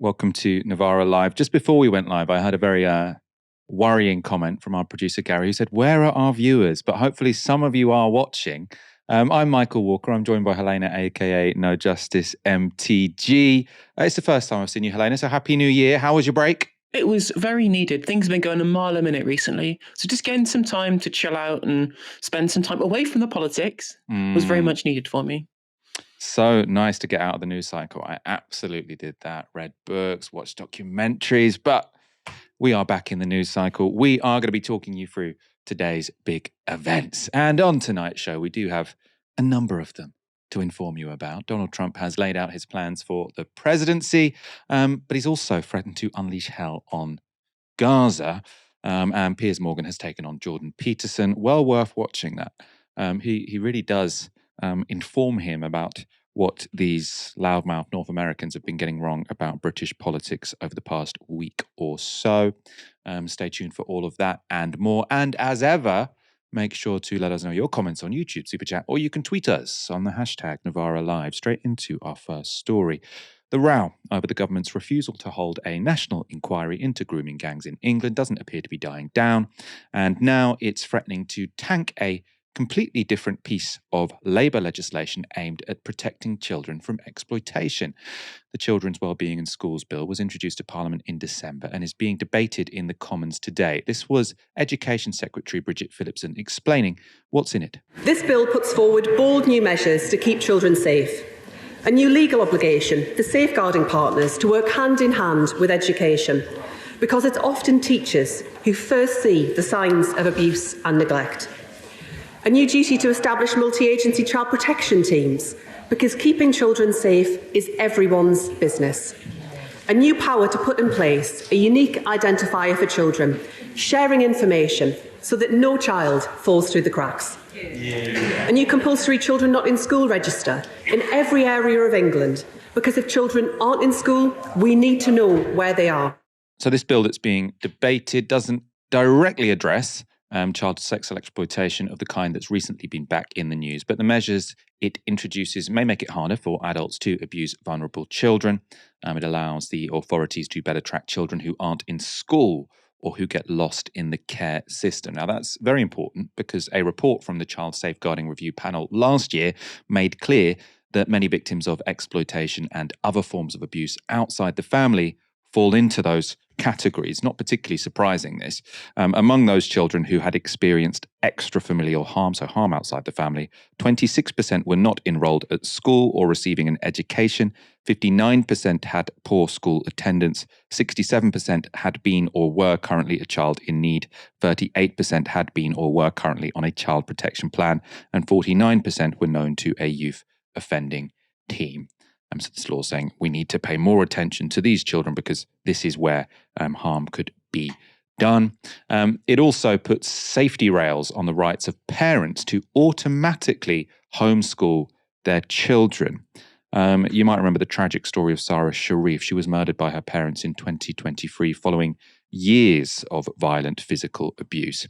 Welcome to Novara Live. Just before we went live, I had a very worrying comment from our producer, Gary, who said, "Where are our viewers?" But hopefully some of you are watching. I'm Michael Walker. I'm joined by Helena, a.k.a. NoJustice MTG. It's the first time I've seen you, Helena, so Happy New Year. How was your break? It was very needed. Things have been going a mile a minute recently. So just getting some time to chill out and spend some time away from the politics was very much needed for me. So nice to get out of the news cycle. I absolutely did that. Read books, watched documentaries, but we are back in the news cycle. We are going to be talking you through today's big events. And on tonight's show, we do have a number of them to inform you about. Donald Trump has laid out his plans for the presidency, but he's also threatened to unleash hell on Gaza. And Piers Morgan has taken on Jordan Peterson. Well worth watching that. He really does inform him about what these loudmouth North Americans have been getting wrong about British politics over the past week or so. Stay tuned for all of that and more. And as ever, make sure to let us know your comments on YouTube, Super Chat, or you can tweet us on the hashtag Novara Live. Straight into our first story. The row over the government's refusal to hold a national inquiry into grooming gangs in England doesn't appear to be dying down, and now it's threatening to tank a completely different piece of Labour legislation aimed at protecting children from exploitation. The Children's Wellbeing in Schools Bill was introduced to Parliament in December and is being debated in the Commons today. This was Education Secretary Bridget Phillipson explaining what's in it. This bill puts forward bold new measures to keep children safe. A new legal obligation for safeguarding partners to work hand in hand with education, because it's often teachers who first see the signs of abuse and neglect. A new duty to establish multi-agency child protection teams, because keeping children safe is everyone's business. A new power to put in place a unique identifier for children, sharing information so that no child falls through the cracks. A new compulsory children not in school register in every area of England, because if children aren't in school, we need to know where they are. So this bill that's being debated doesn't directly address child sexual exploitation of the kind that's recently been back in the news, but the measures it introduces may make it harder for adults to abuse vulnerable children. It allows the authorities to better track children who aren't in school or who get lost in the care system. Now, that's very important because a report from the Child Safeguarding Review panel last year made clear that many victims of exploitation and other forms of abuse outside the family fall into those categories. Not particularly surprising, this. Among those children who had experienced extrafamilial harm, so harm outside the family, 26% were not enrolled at school or receiving an education, 59% had poor school attendance, 67% had been or were currently a child in need, 38% had been or were currently on a child protection plan, and 49% were known to a youth offending team. So this law saying we need to pay more attention to these children because this is where harm could be done. It also puts safety rails on the rights of parents to automatically homeschool their children. You might remember the tragic story of Sarah Sharif. She was murdered by her parents in 2023 following years of violent physical abuse.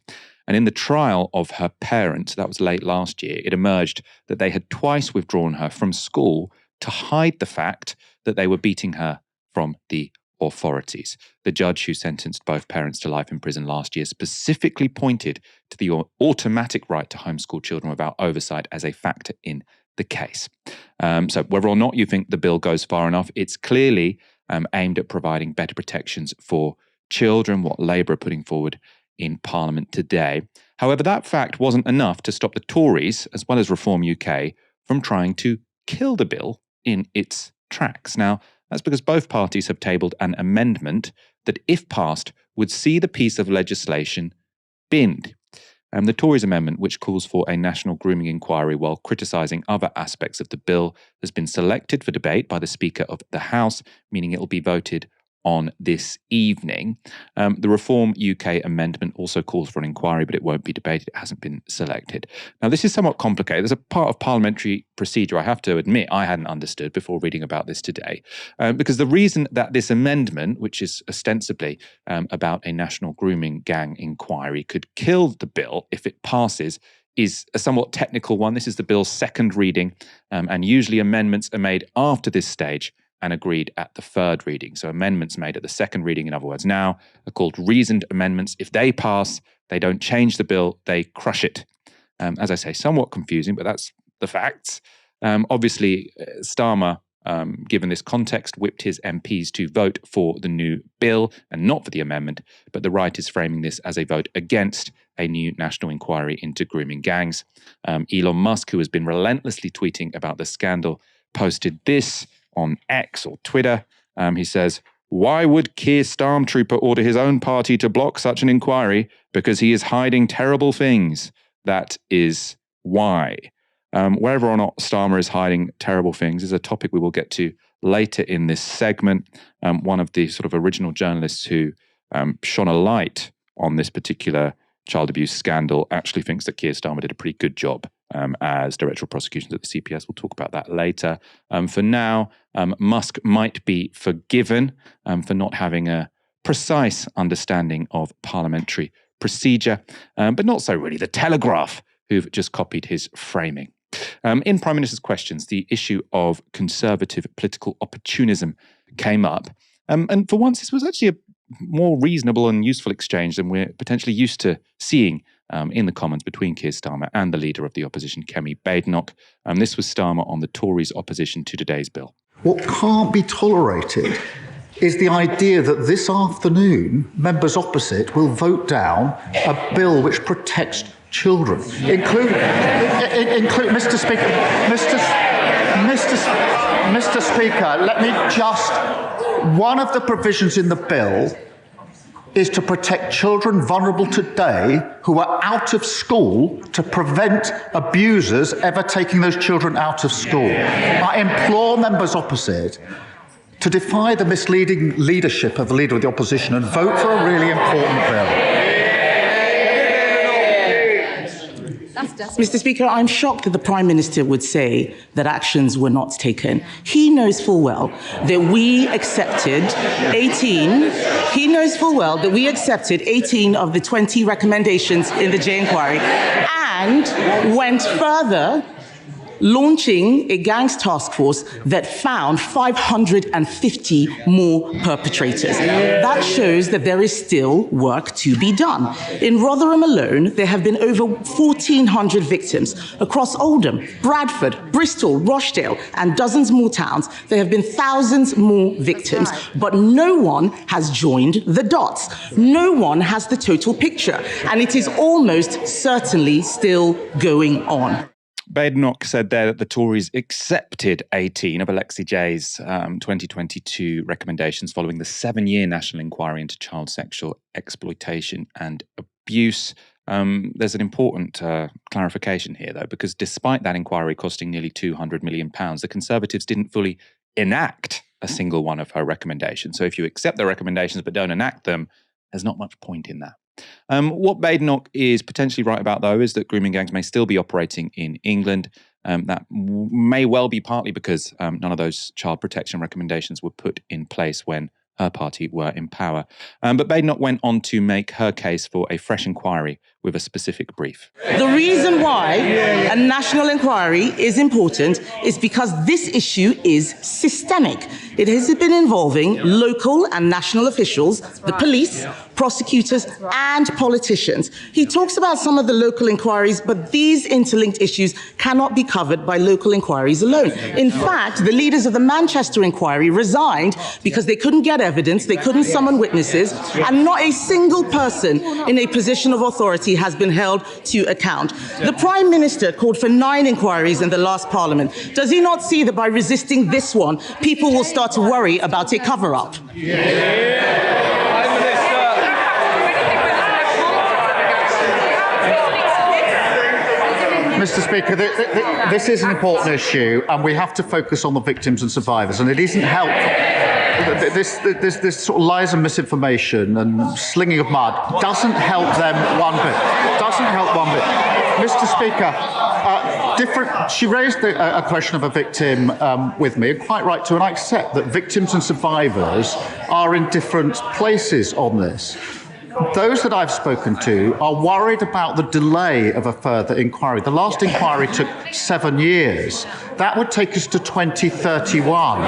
And in the trial of her parents, that was late last year, it emerged that they had twice withdrawn her from school to hide the fact that they were beating her from the authorities. The judge who sentenced both parents to life in prison last year specifically pointed to the automatic right to homeschool children without oversight as a factor in the case. So whether or not you think the bill goes far enough, it's clearly aimed at providing better protections for children, what Labour are putting forward in Parliament today. However, that fact wasn't enough to stop the Tories, as well as Reform UK, from trying to kill the bill in its tracks. Now, that's because both parties have tabled an amendment that, if passed, would see the piece of legislation binned. The Tories amendment, which calls for a national grooming inquiry while criticising other aspects of the bill, has been selected for debate by the Speaker of the House, meaning it will be voted on this evening. The Reform UK amendment also calls for an inquiry, but it won't be debated. It hasn't been selected. Now, this is somewhat complicated. There's a part of parliamentary procedure I have to admit I hadn't understood before reading about this today, because the reason that this amendment, which is ostensibly about a national grooming gang inquiry, could kill the bill if it passes is a somewhat technical one. This is the bill's second reading, and usually amendments are made after this stage and agreed at the third reading. So amendments made at the second reading, in other words, now are called reasoned amendments. If they pass, they don't change the bill, they crush it. As I say, somewhat confusing, but that's the facts. Obviously, Starmer, given this context, whipped his MPs to vote for the new bill and not for the amendment, but the right is framing this as a vote against a new national inquiry into grooming gangs. Elon Musk, who has been relentlessly tweeting about the scandal, posted this on X or Twitter. He says, "Why would Keir Stormtrooper order his own party to block such an inquiry? Because he is hiding terrible things. That is why." Whether or not Starmer is hiding terrible things is a topic we will get to later in this segment. One of the sort of original journalists who shone a light on this particular child abuse scandal actually thinks that Keir Starmer did a pretty good job as Director of Prosecutions at the CPS. We'll talk about that later. For now, Musk might be forgiven for not having a precise understanding of parliamentary procedure, but not so really the Telegraph, who've just copied his framing. In Prime Minister's questions, the issue of conservative political opportunism came up. And for once, this was actually a more reasonable and useful exchange than we're potentially used to seeing in the Commons between Keir Starmer and the leader of the opposition, Kemi Badenoch. This was Starmer on the Tories' opposition to today's bill. What can't be tolerated is the idea that this afternoon members opposite will vote down a bill which protects children, include Mr. Speaker. Mr. Speaker, let me just. One of the provisions in the bill is to protect children vulnerable today who are out of school to prevent abusers ever taking those children out of school. I implore members opposite to defy the misleading leadership of the Leader of the Opposition and vote for a really important bill. Mr. Speaker, I'm shocked that the Prime Minister would say that actions were not taken. He knows full well that we accepted 18 of the 20 recommendations in the J inquiry and went further, launching a gangs task force that found 550 more perpetrators. That shows that there is still work to be done. In Rotherham alone, there have been over 1,400 victims. Across Oldham, Bradford, Bristol, Rochdale, and dozens more towns, there have been thousands more victims, but no one has joined the dots. No one has the total picture, and it is almost certainly still going on. Badenoch said there that the Tories accepted 18 of Alexei J's 2022 recommendations following the 7-year national inquiry into child sexual exploitation and abuse. There's an important clarification here, though, because despite that inquiry costing nearly £200 million, the Conservatives didn't fully enact a single one of her recommendations. So if you accept the recommendations but don't enact them, there's not much point in that. What Badenoch is potentially right about, though, is that grooming gangs may still be operating in England. That may well be partly because none of those child protection recommendations were put in place when her party were in power. But Badenoch went on to make her case for a fresh inquiry with a specific brief. The reason why a national inquiry is important is because this issue is systemic. It has been involving local and national officials, the police, prosecutors, and politicians. He talks about some of the local inquiries, but these interlinked issues cannot be covered by local inquiries alone. In fact, the leaders of the Manchester inquiry resigned because they couldn't get evidence, they couldn't summon witnesses, and not a single person in a position of authority has been held to account. The Prime Minister called for 9 inquiries in the last Parliament. Does he not see that by resisting this one, people will start to worry about a cover-up? Mr. Speaker, this is an important issue, and we have to focus on the victims and survivors, and it isn't helpful. This sort of lies and misinformation and slinging of mud doesn't help them one bit. Mr. Speaker, she raised a question of a victim with me, and quite right to, and I accept that victims and survivors are in different places on this. those that I've spoken to are worried about the delay of a further inquiry. The last inquiry took 7 years. That would take us to 2031.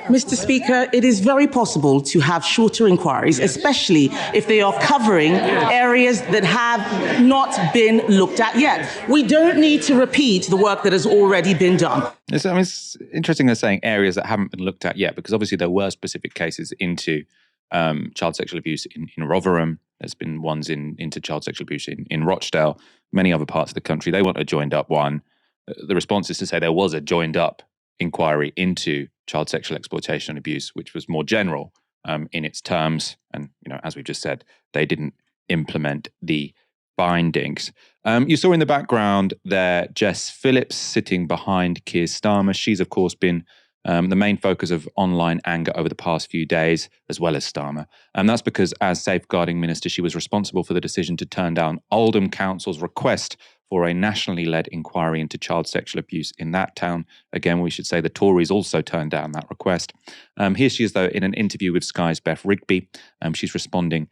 Mr. Speaker, it is very possible to have shorter inquiries, especially if they are covering areas that have not been looked at yet. We don't need to repeat the work that has already been done. It's interesting they're saying areas that haven't been looked at yet, because obviously there were specific cases into child sexual abuse in Rotherham. There's been ones into child sexual abuse in Rochdale, many other parts of the country. They want a joined up one. The response is to say there was a joined up inquiry into child sexual exploitation and abuse, which was more general in its terms. And, as we've just said, they didn't implement the findings. You saw in the background there Jess Phillips sitting behind Keir Starmer. She's, of course, been the main focus of online anger over the past few days, as well as Starmer. And that's because as Safeguarding Minister, she was responsible for the decision to turn down Oldham Council's request for a nationally led inquiry into child sexual abuse in that town. Again, we should say the Tories also turned down that request. Here she is, though, in an interview with Sky's Beth Rigby. She's responding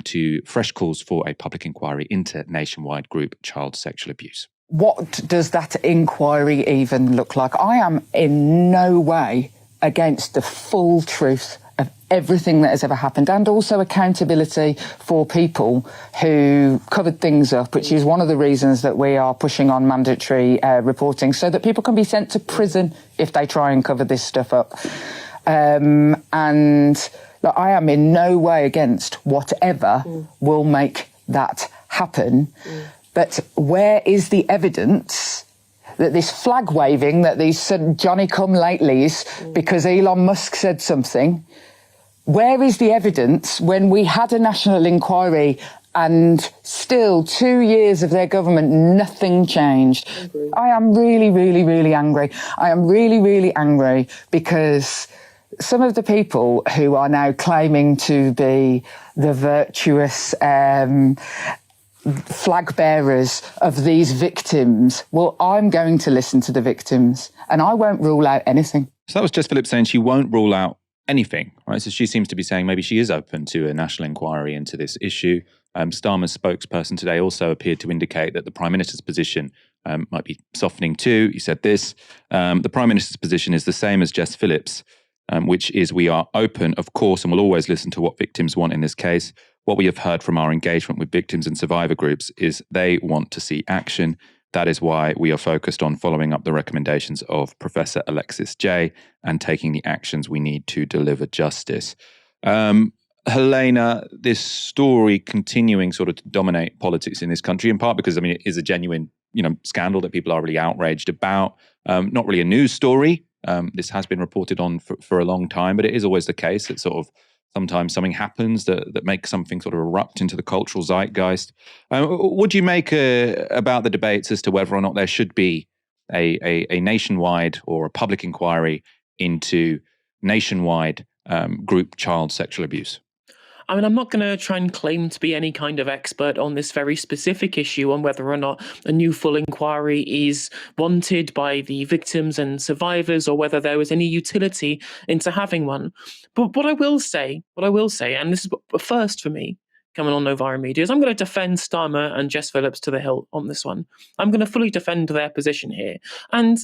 to fresh calls for a public inquiry into nationwide group child sexual abuse. What does that inquiry even look like? I am in no way against the full truth of everything that has ever happened, and also accountability for people who covered things up, which is one of the reasons that we are pushing on mandatory reporting, so that people can be sent to prison if they try and cover this stuff up. And look, I am in no way against whatever will make that happen. But where is the evidence that this flag waving, that these Johnny-come-latelys, because Elon Musk said something, where is the evidence when we had a national inquiry and still 2 years of their government, nothing changed? I am really, really, really angry. I am really, really angry because some of the people who are now claiming to be the virtuous flag bearers of these victims, well, I'm going to listen to the victims and I won't rule out anything. So that was Jess Phillips saying she won't rule out anything, right? So she seems to be saying maybe she is open to a national inquiry into this issue. Starmer's spokesperson today also appeared to indicate that the Prime Minister's position might be softening too. He said this: the Prime Minister's position is the same as Jess Phillips, which is we are open, of course, and will always listen to what victims want in this case. What we have heard from our engagement with victims and survivor groups is they want to see action. That is why we are focused on following up the recommendations of Professor Alexis Jay and taking the actions we need to deliver justice. Helena, this story continuing sort of to dominate politics in this country, in part because, it is a genuine, scandal that people are really outraged about. Not really a news story. This has been reported on for a long time, but it is always the case that sort of sometimes something happens that makes something sort of erupt into the cultural zeitgeist. What do you make about the debates as to whether or not there should be a nationwide or a public inquiry into nationwide group child sexual abuse? I'm not going to try and claim to be any kind of expert on this very specific issue on whether or not a new full inquiry is wanted by the victims and survivors, or whether there was any utility into having one. But what I will say, and this is a first for me coming on Novara Media, is I'm going to defend Starmer and Jess Phillips to the hilt on this one. I'm going to fully defend their position here. And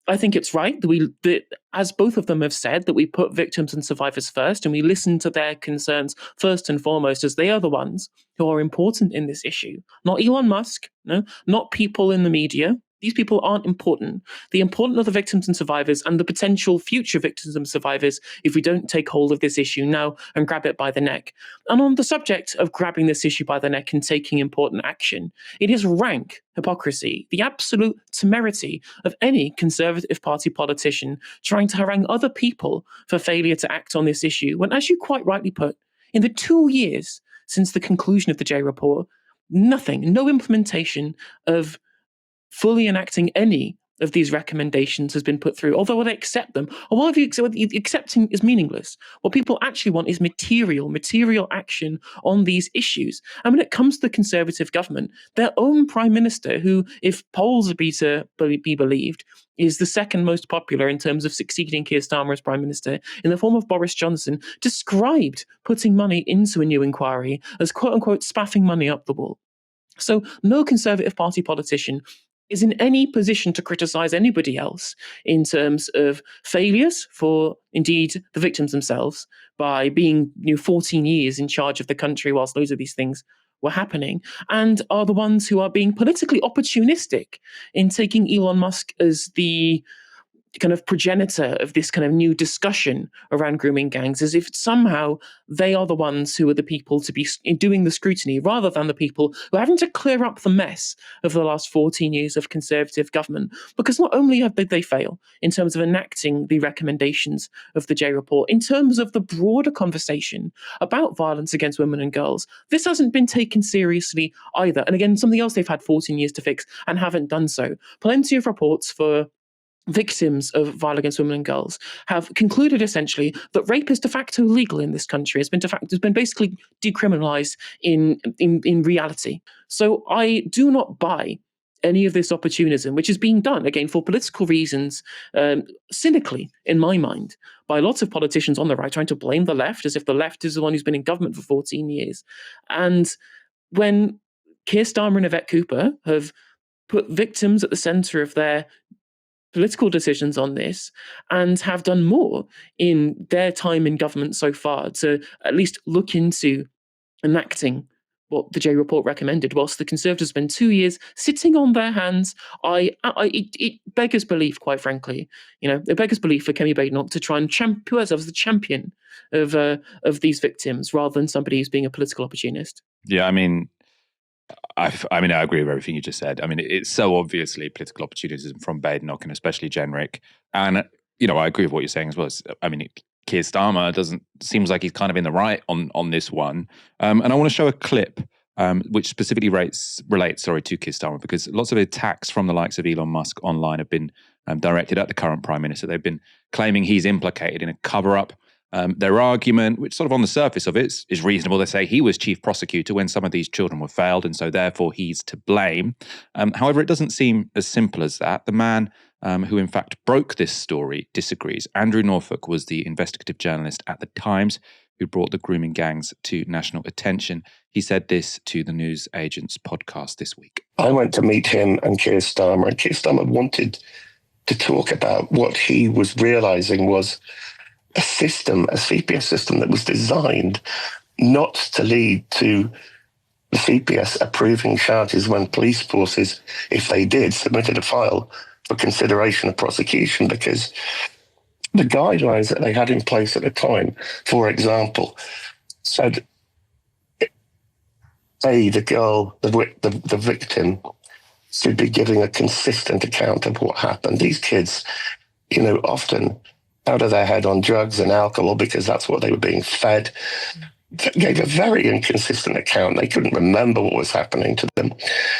I think it's right that as both of them have said, that we put victims and survivors first and we listen to their concerns first and foremost, as they are the ones who are important in this issue. Not Elon Musk, no, not people in the media. These people aren't important. The important are the victims and survivors and the potential future victims and survivors if we don't take hold of this issue now and grab it by the neck. And on the subject of grabbing this issue by the neck and taking important action, it is rank hypocrisy, the absolute temerity of any Conservative Party politician trying to harangue other people for failure to act on this issue, when, as you quite rightly put, in the 2 years since the conclusion of the J report, no implementation of fully enacting any of these recommendations has been put through, although they accept them, or what accepting is meaningless. What people actually want is material action on these issues. And when it comes to the Conservative government, their own Prime Minister, who, if polls are be believed, is the second most popular in terms of succeeding Keir Starmer as Prime Minister, in the form of Boris Johnson, described putting money into a new inquiry as quote-unquote spaffing money up the wall. So no Conservative Party politician is in any position to criticise anybody else in terms of failures for, indeed, the victims themselves by being 14 years in charge of the country whilst loads of these things were happening, and are the ones who are being politically opportunistic in taking Elon Musk as the kind of progenitor of this kind of new discussion around grooming gangs, as if somehow they are the ones who are the people to be doing the scrutiny, rather than the people who are having to clear up the mess of the last 14 years of Conservative government. Because not only did they fail in terms of enacting the recommendations of the J report, in terms of the broader conversation about violence against women and girls, this hasn't been taken seriously either. And again, something else they've had 14 years to fix and haven't done so. Plenty of reports for victims of violence against women and girls have concluded essentially that rape is de facto legal in this country. Has been basically decriminalized in reality. So I do not buy any of this opportunism, which is being done, again, for political reasons, cynically, in my mind, by lots of politicians on the right trying to blame the left as if the left is the one who's been in government for 14 years. And when Keir Starmer and Yvette Cooper have put victims at the centre of their political decisions on this, and have done more in their time in government so far to at least look into enacting what the J report recommended, whilst the Conservatives spend 2 years sitting on their hands. It beggars belief, quite frankly. It beggars belief for Kemi Badenoch to try and put herself as the champion of these victims, rather than somebody who's being a political opportunist. Yeah, I mean, I agree with everything you just said. I mean, it's so obviously political opportunism from Badenoch, and especially Jenrick. And, I agree with what you're saying as well. Keir Starmer seems like he's kind of in the right on this one. And I want to show a clip which specifically relates to Keir Starmer, because lots of attacks from the likes of Elon Musk online have been directed at the current Prime Minister. They've been claiming he's implicated in a cover-up. Their argument, which sort of on the surface of it is reasonable, they say he was chief prosecutor when some of these children were failed, and so therefore he's to blame. However, it doesn't seem as simple as that. The man who in fact broke this story disagrees. Andrew Norfolk was the investigative journalist at the Times who brought the grooming gangs to national attention. He said this to the News Agents podcast this week. I went to meet him and Keir Starmer, and Keir Starmer wanted to talk about what he was realising was a CPS system that was designed not to lead to the CPS approving charges when police forces, if they did, submitted a file for consideration of prosecution, because the guidelines that they had in place at the time, for example, said the girl, the victim, should be giving a consistent account of what happened. These kids, often out of their head on drugs and alcohol because that's what they were being fed, gave a very inconsistent account. They couldn't remember what was happening to them.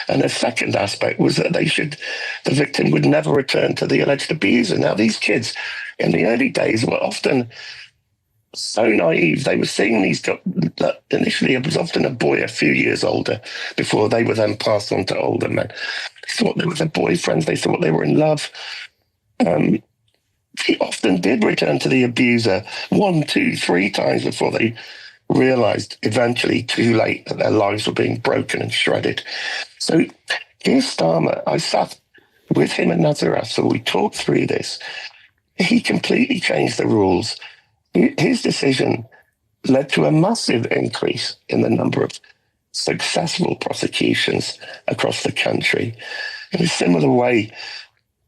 And the second aspect was that the victim would never return to the alleged abuser. Now, these kids in the early days were often so naive. They were seeing these, initially it was often a boy a few years older before they were then passed on to older men. They thought they were their boyfriends. They thought they were in love. He often did return to the abuser 1, 2, 3 times before they realised, eventually too late, that their lives were being broken and shredded. So Keir Starmer, I sat with him and Nazareth, so we talked through this. He completely changed the rules. His decision led to a massive increase in the number of successful prosecutions across the country. In a similar way,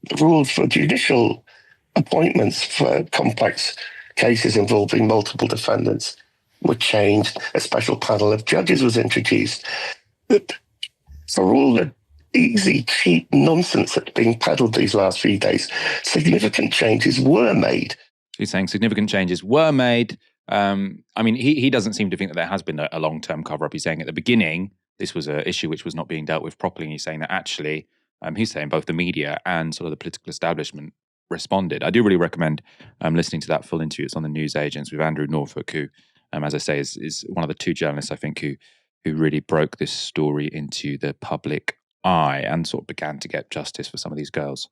the rules for judicial appointments for complex cases involving multiple defendants were changed. A special panel of judges was introduced. But for all the easy, cheap nonsense that's being peddled these last few days, significant changes were made. He's saying significant changes were made. He doesn't seem to think that there has been a long-term cover-up. He's saying at the beginning, this was an issue which was not being dealt with properly. And he's saying that actually He's saying both the media and sort of the political establishment responded. I do really recommend listening to that full interview. It's on the News Agents with Andrew Norfolk, who, as I say, is one of the two journalists, I think, who really broke this story into the public eye and sort of began to get justice for some of these girls.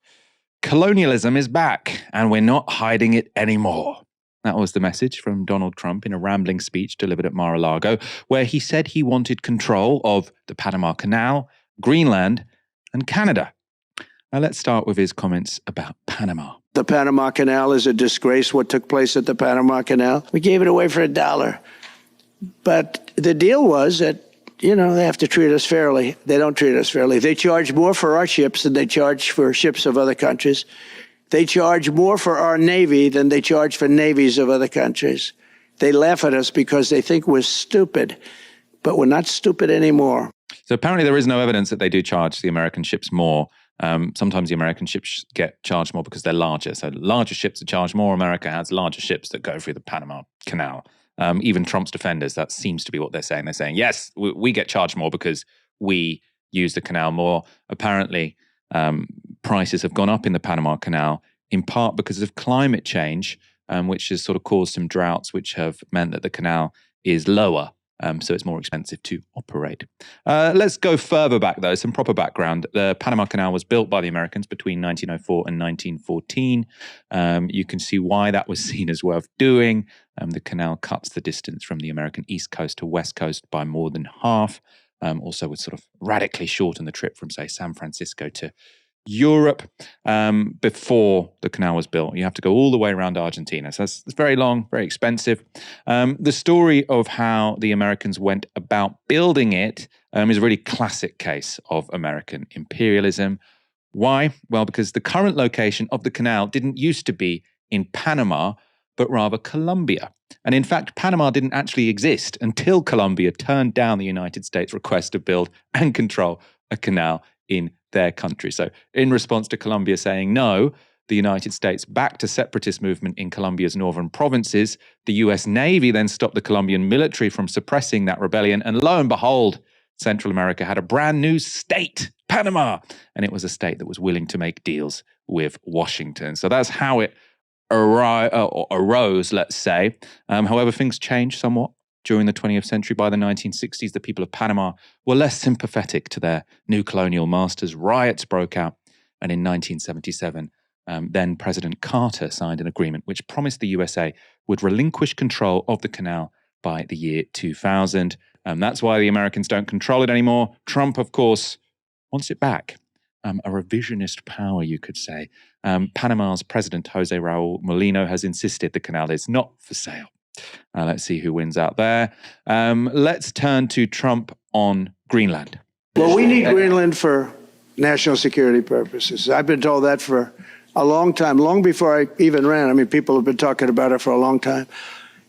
Colonialism is back, and we're not hiding it anymore. That was the message from Donald Trump in a rambling speech delivered at Mar-a-Lago, where he said he wanted control of the Panama Canal, Greenland, and Canada. Now let's start with his comments about Panama. The Panama Canal is a disgrace, what took place at the Panama Canal. We gave it away for $1. But the deal was that, they have to treat us fairly. They don't treat us fairly. They charge more for our ships than they charge for ships of other countries. They charge more for our Navy than they charge for navies of other countries. They laugh at us because they think we're stupid, but we're not stupid anymore. So apparently there is no evidence that they do charge the American ships more. Sometimes the American ships get charged more because they're larger. So larger ships are charged more. America has larger ships that go through the Panama Canal. Even Trump's defenders, that seems to be what they're saying. They're saying, yes, we get charged more because we use the canal more. Apparently, prices have gone up in the Panama Canal, in part because of climate change, which has sort of caused some droughts, which have meant that the canal is lower. So it's more expensive to operate. Let's go further back, though, some proper background. The Panama Canal was built by the Americans between 1904 and 1914. You can see why that was seen as worth doing. The canal cuts the distance from the American East Coast to West Coast by more than half. Also would sort of radically shorten the trip from, say, San Francisco to Europe. Before the canal was built, you have to go all the way around Argentina. So it's very long, very expensive. The story of how the Americans went about building it is a really classic case of American imperialism. Why? Well, because the current location of the canal didn't used to be in Panama, but rather Colombia. And in fact, Panama didn't actually exist until Colombia turned down the United States' request to build and control a canal in their country. So in response to Colombia saying no, the United States backed a separatist movement in Colombia's northern provinces. The US Navy then stopped the Colombian military from suppressing that rebellion. And lo and behold, Central America had a brand new state, Panama. And it was a state that was willing to make deals with Washington. So that's how it arose, let's say. However, things changed somewhat during the 20th century. By the 1960s, the people of Panama were less sympathetic to their new colonial masters. Riots broke out. And in 1977, then President Carter signed an agreement which promised the USA would relinquish control of the canal by the year 2000. That's why the Americans don't control it anymore. Trump, of course, wants it back. A revisionist power, you could say. Panama's president, Jose Raul Molino, has insisted the canal is not for sale. Let's see who wins out there. Let's turn to Trump on Greenland. Well, we need Greenland for national security purposes. I've been told that for a long time, long before I even ran. I mean, people have been talking about it for a long time.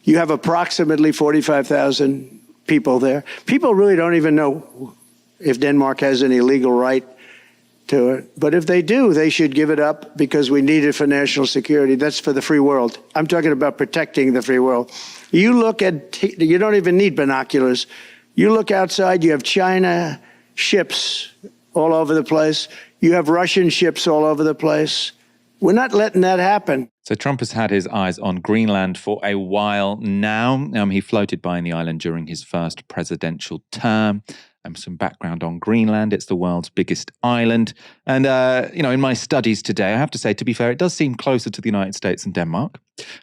You have approximately 45,000 people there. People really don't even know if Denmark has any legal right to it. But if they do, they should give it up because we need it for national security. That's for the free world. I'm talking about protecting the free world. You look at, you don't even need binoculars. You look outside, you have China ships all over the place. You have Russian ships all over the place. We're not letting that happen. So Trump has had his eyes on Greenland for a while now. He floated by in the island during his first presidential term. Some background on Greenland. It's the world's biggest island. And, in my studies today, I have to say, to be fair, it does seem closer to the United States than Denmark.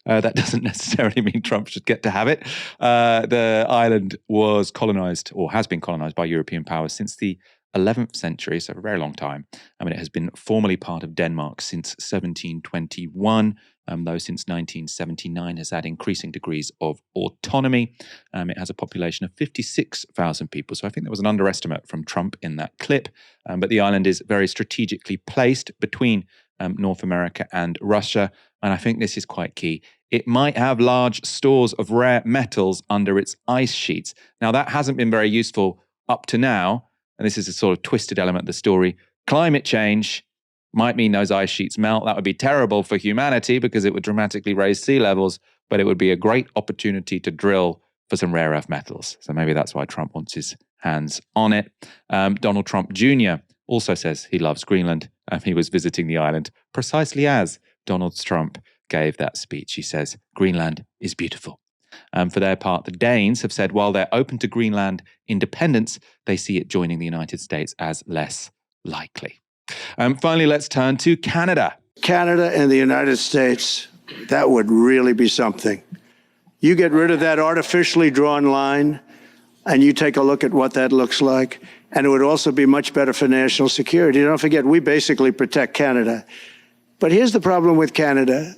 That doesn't necessarily mean Trump should get to have it. The island was colonized, or has been colonized, by European powers since the 11th century, so a very long time. It has been formally part of Denmark since 1721, though since 1979 has had increasing degrees of autonomy. It has a population of 56,000 people, so I think there was an underestimate from Trump in that clip. But the island is very strategically placed between North America and Russia, and I think this is quite key. It might have large stores of rare metals under its ice sheets. Now, that hasn't been very useful up to now, and this is a sort of twisted element of the story. Climate change might mean those ice sheets melt. That would be terrible for humanity because it would dramatically raise sea levels, but it would be a great opportunity to drill for some rare earth metals. So maybe that's why Trump wants his hands on it. Donald Trump Jr. also says he loves Greenland. He was visiting the island precisely as Donald Trump gave that speech. He says, Greenland is beautiful. For their part, the Danes have said while they're open to Greenland independence, they see it joining the United States as less likely. Finally, let's turn to Canada. Canada and the United States, that would really be something. You get rid of that artificially drawn line, and you take a look at what that looks like, and it would also be much better for national security. Don't forget, we basically protect Canada. But here's the problem with Canada.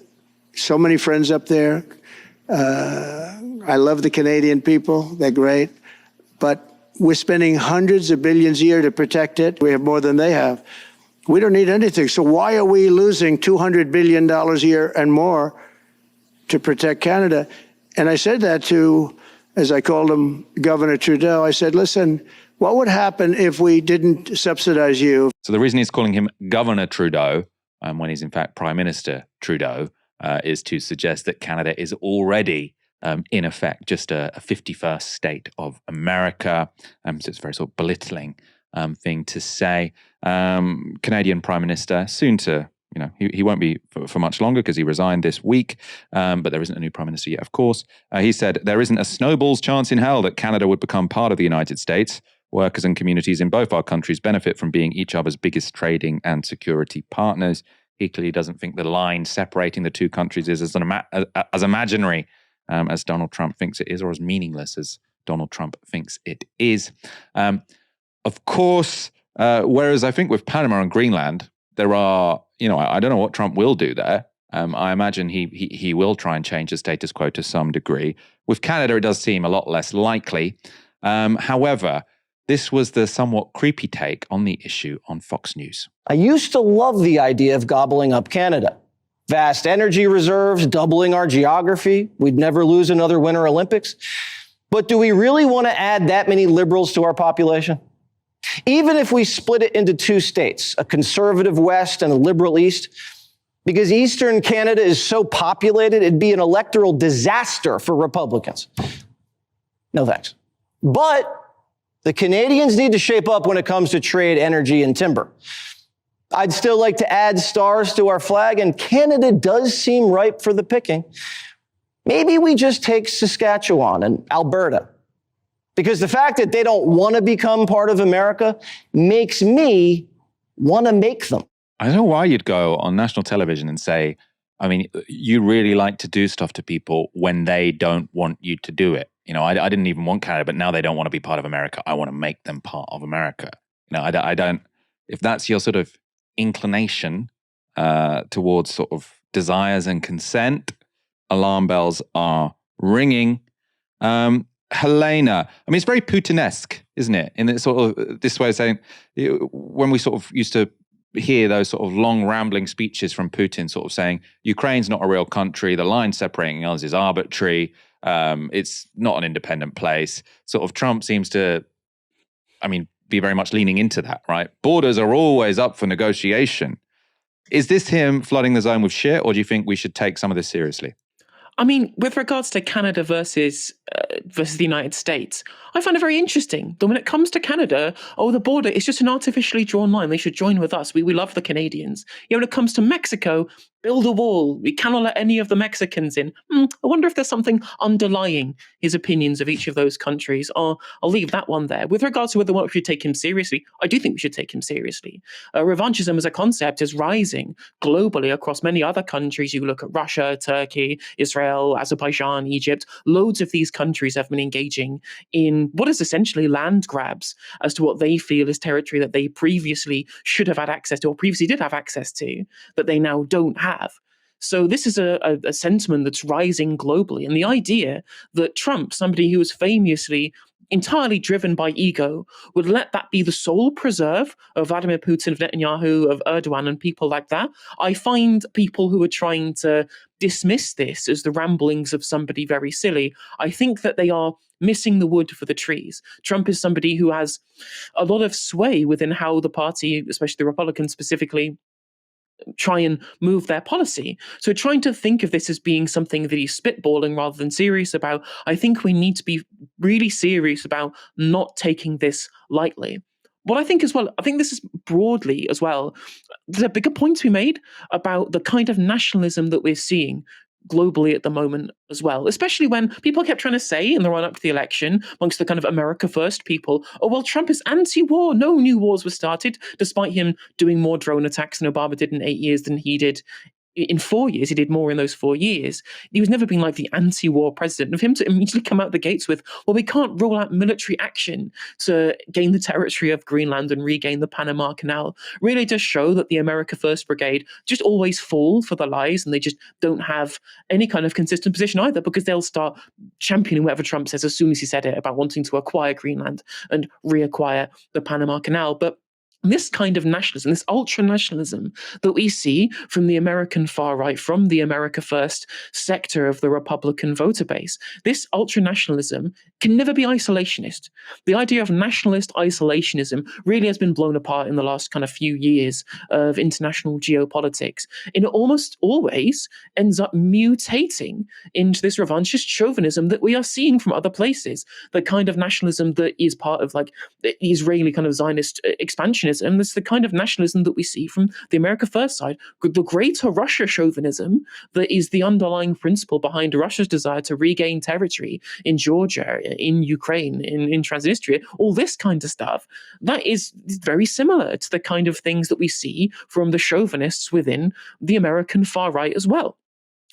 So many friends up there. I love the Canadian people. They're great. But we're spending hundreds of billions a year to protect it. We have more than they have. We don't need anything. So why are we losing $200 billion a year and more to protect Canada? And I said that to, as I called him, Governor Trudeau. I said, listen, what would happen if we didn't subsidize you? So the reason he's calling him Governor Trudeau, when he's in fact Prime Minister Trudeau, is to suggest that Canada is already, in effect, just a 51st state of America. So it's a very sort of belittling thing to say. Canadian Prime Minister, soon to, he won't be for much longer because he resigned this week, but there isn't a new Prime Minister yet, of course. He said, there isn't a snowball's chance in hell that Canada would become part of the United States. Workers and communities in both our countries benefit from being each other's biggest trading and security partners. He clearly doesn't think the line separating the two countries is as imaginary as Donald Trump thinks it is, or as meaningless as Donald Trump thinks it is. Of course, whereas I think with Panama and Greenland, there are, I don't know what Trump will do there. I imagine he will try and change the status quo to some degree. With Canada, it does seem a lot less likely. However, this was the somewhat creepy take on the issue on Fox News. I used to love the idea of gobbling up Canada. Vast energy reserves, doubling our geography. We'd never lose another Winter Olympics. But do we really want to add that many liberals to our population? Even if we split it into two states, a conservative West and a liberal East, because Eastern Canada is so populated, it'd be an electoral disaster for Republicans. No thanks. But the Canadians need to shape up when it comes to trade, energy, and timber. I'd still like to add stars to our flag, and Canada does seem ripe for the picking. Maybe we just take Saskatchewan and Alberta, because the fact that they don't want to become part of America makes me want to make them. I don't know why you'd go on national television and say, you really like to do stuff to people when they don't want you to do it. I didn't even want Canada, but now they don't want to be part of America. I want to make them part of America. I don't, if that's your sort of inclination towards sort of desires and consent, alarm bells are ringing. Helena, it's very Putinesque, isn't it? In this sort of this way of saying, when we sort of used to hear those sort of long rambling speeches from Putin sort of saying, Ukraine's not a real country, the line separating us is arbitrary, it's not an independent place. Sort of Trump seems to, be very much leaning into that, right? Borders are always up for negotiation. Is this him flooding the zone with shit, or do you think we should take some of this seriously? With regards to Canada versus the United States, I find it very interesting that when it comes to Canada, the border is just an artificially drawn line. They should join with us. We love the Canadians. When it comes to Mexico, build a wall. We cannot let any of the Mexicans in. I wonder if there's something underlying his opinions of each of those countries. I'll leave that one there. With regards to whether we should take him seriously, I do think we should take him seriously. Revanchism as a concept is rising globally across many other countries. You look at Russia, Turkey, Israel, Azerbaijan, Egypt. Loads of these countries have been engaging in what is essentially land grabs as to what they feel is territory that they previously should have had access to, or previously did have access to, that they now don't have. So this is a sentiment that's rising globally. And the idea that Trump, somebody who was famously entirely driven by ego, would let that be the sole preserve of Vladimir Putin, of Netanyahu, of Erdogan, and people like that. I find people who are trying to dismiss this as the ramblings of somebody very silly. I think that they are missing the wood for the trees. Trump is somebody who has a lot of sway within how the party, especially the Republicans specifically, try and move their policy. So trying to think of this as being something that he's spitballing rather than serious about, I think we need to be really serious about not taking this lightly. what I think as well, I think this is broadly as well, there's a bigger point to be made about the kind of nationalism that we're seeing globally at the moment as well, especially when people kept trying to say in the run up to the election amongst the kind of America First people, oh, well, Trump is anti-war. No new wars were started, despite him doing more drone attacks than Obama did in 8 years than he did in 4 years. He did more in those 4 years. He was never been like the anti-war president. Of him to immediately come out the gates with, well, we can't roll out military action to gain the territory of Greenland and regain the Panama Canal, really does show that the America First Brigade just always fall for the lies, and they just don't have any kind of consistent position either, because they'll start championing whatever Trump says as soon as he said it about wanting to acquire Greenland and reacquire the Panama Canal. But this kind of nationalism, this ultra-nationalism that we see from the American far right, from the America First sector of the Republican voter base, this ultra-nationalism can never be isolationist. The idea of nationalist isolationism really has been blown apart in the last kind of few years of international geopolitics. And it almost always ends up mutating into this revanchist chauvinism that we are seeing from other places, the kind of nationalism that is part of like the Israeli kind of Zionist expansionism. This is the kind of nationalism that we see from the America First side, the greater Russia chauvinism that is the underlying principle behind Russia's desire to regain territory in Georgia, in Ukraine, in Transnistria, all this kind of stuff. That is very similar to the kind of things that we see from the chauvinists within the American far right as well.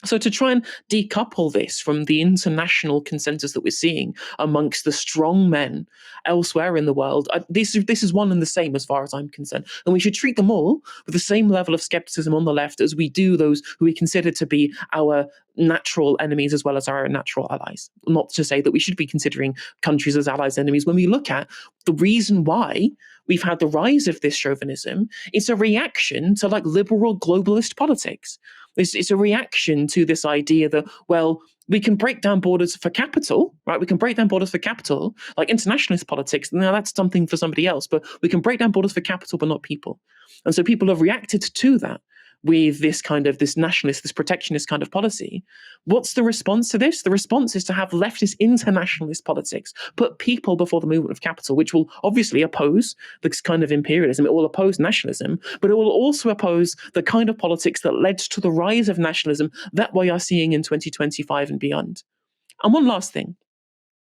So to try and decouple this from the international consensus that we're seeing amongst the strong men elsewhere in the world, this is one and the same as far as I'm concerned. And we should treat them all with the same level of skepticism on the left as we do those who we consider to be our natural enemies as well as our natural allies. Not to say that we should be considering countries as allies and enemies. When we look at the reason why we've had the rise of this chauvinism, it's a reaction to like liberal globalist politics. It's a reaction to this idea that, well, we can break down borders for capital, right? We can break down borders for capital, like internationalist politics. Now that's something for somebody else, but we can break down borders for capital, but not people. And so people have reacted to that with this kind of this nationalist, this protectionist kind of policy. What's the response to this? The response is to have leftist internationalist politics, put people before the movement of capital, which will obviously oppose this kind of imperialism. It will oppose nationalism, but it will also oppose the kind of politics that led to the rise of nationalism that we are seeing in 2025 and beyond. And one last thing.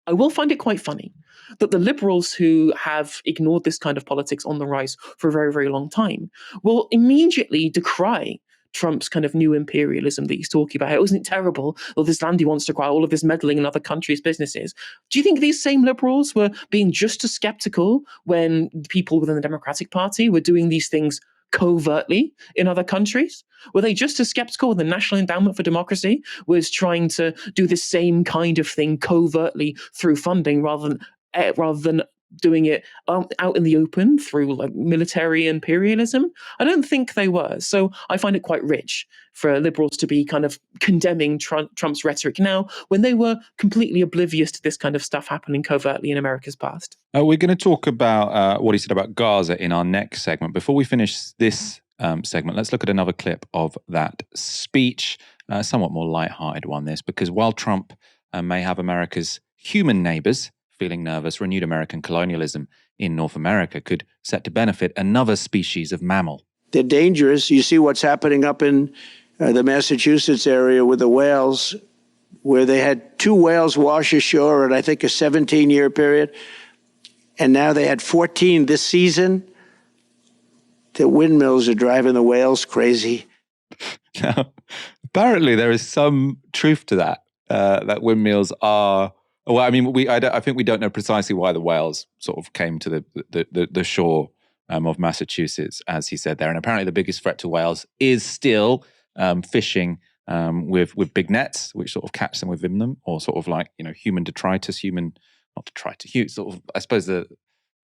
I will find it quite funny that the liberals who have ignored this kind of politics on the rise for a very, very long time will immediately decry Trump's kind of new imperialism that he's talking about. Isn't it terrible? All this land he wants to acquire, all of this meddling in other countries' businesses. Do you think these same liberals were being just as skeptical when people within the Democratic Party were doing these things covertly in other countries? Were they just as skeptical when the National Endowment for Democracy was trying to do the same kind of thing covertly through funding rather than doing it out in the open through like military imperialism? I don't think they were. So I find it quite rich for liberals to be kind of condemning Trump's rhetoric now when they were completely oblivious to this kind of stuff happening covertly in America's past. We're going to talk about what he said about Gaza in our next segment. Before we finish this segment, let's look at another clip of that speech, somewhat more lighthearted one this, because while Trump may have America's human neighbors feeling nervous, renewed American colonialism in North America could set to benefit another species of mammal. They're dangerous. You see what's happening up in the Massachusetts area with the whales, where they had 2 whales wash ashore in, I think, a 17-year period. And now they had 14 this season. The windmills are driving the whales crazy. Now, apparently there is some truth to that, that windmills are... Well, I mean, I think we don't know precisely why the whales sort of came to the shore of Massachusetts, as he said there. And apparently the biggest threat to whales is still fishing with big nets, which sort of catch them within them, or sort of like, human detritus, sort of, I suppose, the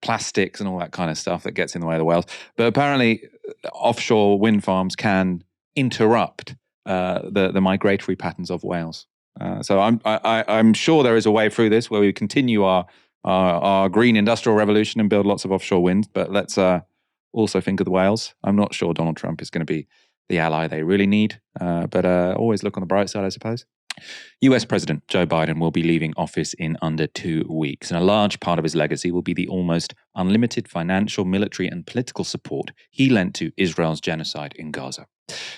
plastics and all that kind of stuff that gets in the way of the whales. But apparently offshore wind farms can interrupt the migratory patterns of whales. So I'm sure there is a way through this where we continue our green industrial revolution and build lots of offshore wind. But let's also think of the whales. I'm not sure Donald Trump is going to be the ally they really need. But always look on the bright side, I suppose. US President Joe Biden will be leaving office in under 2 weeks, and a large part of his legacy will be the almost unlimited financial, military, and political support he lent to Israel's genocide in Gaza.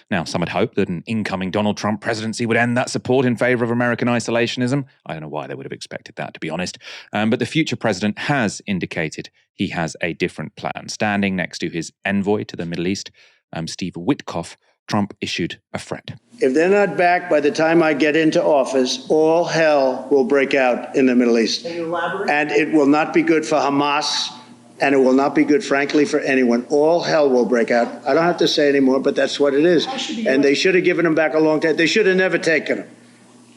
Now, some had hoped that an incoming Donald Trump presidency would end that support in favor of American isolationism. I don't know why they would have expected that, to be honest. But the future president has indicated he has a different plan. Standing next to his envoy to the Middle East, Steve Witkoff, Trump issued a threat. If they're not back by the time I get into office, all hell will break out in the Middle East. Can you elaborate? And it will not be good for Hamas, and it will not be good, frankly, for anyone. All hell will break out. I don't have to say anymore, but that's what it is. And they should have given them back a long time. They should have never taken them.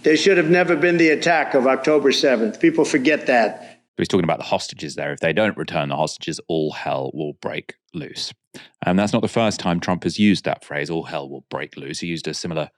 There should have never been the attack of October 7th. People forget that. But he's talking about the hostages there. If they don't return the hostages, all hell will break loose. And that's not the first time Trump has used that phrase, all hell will break loose. He used a similar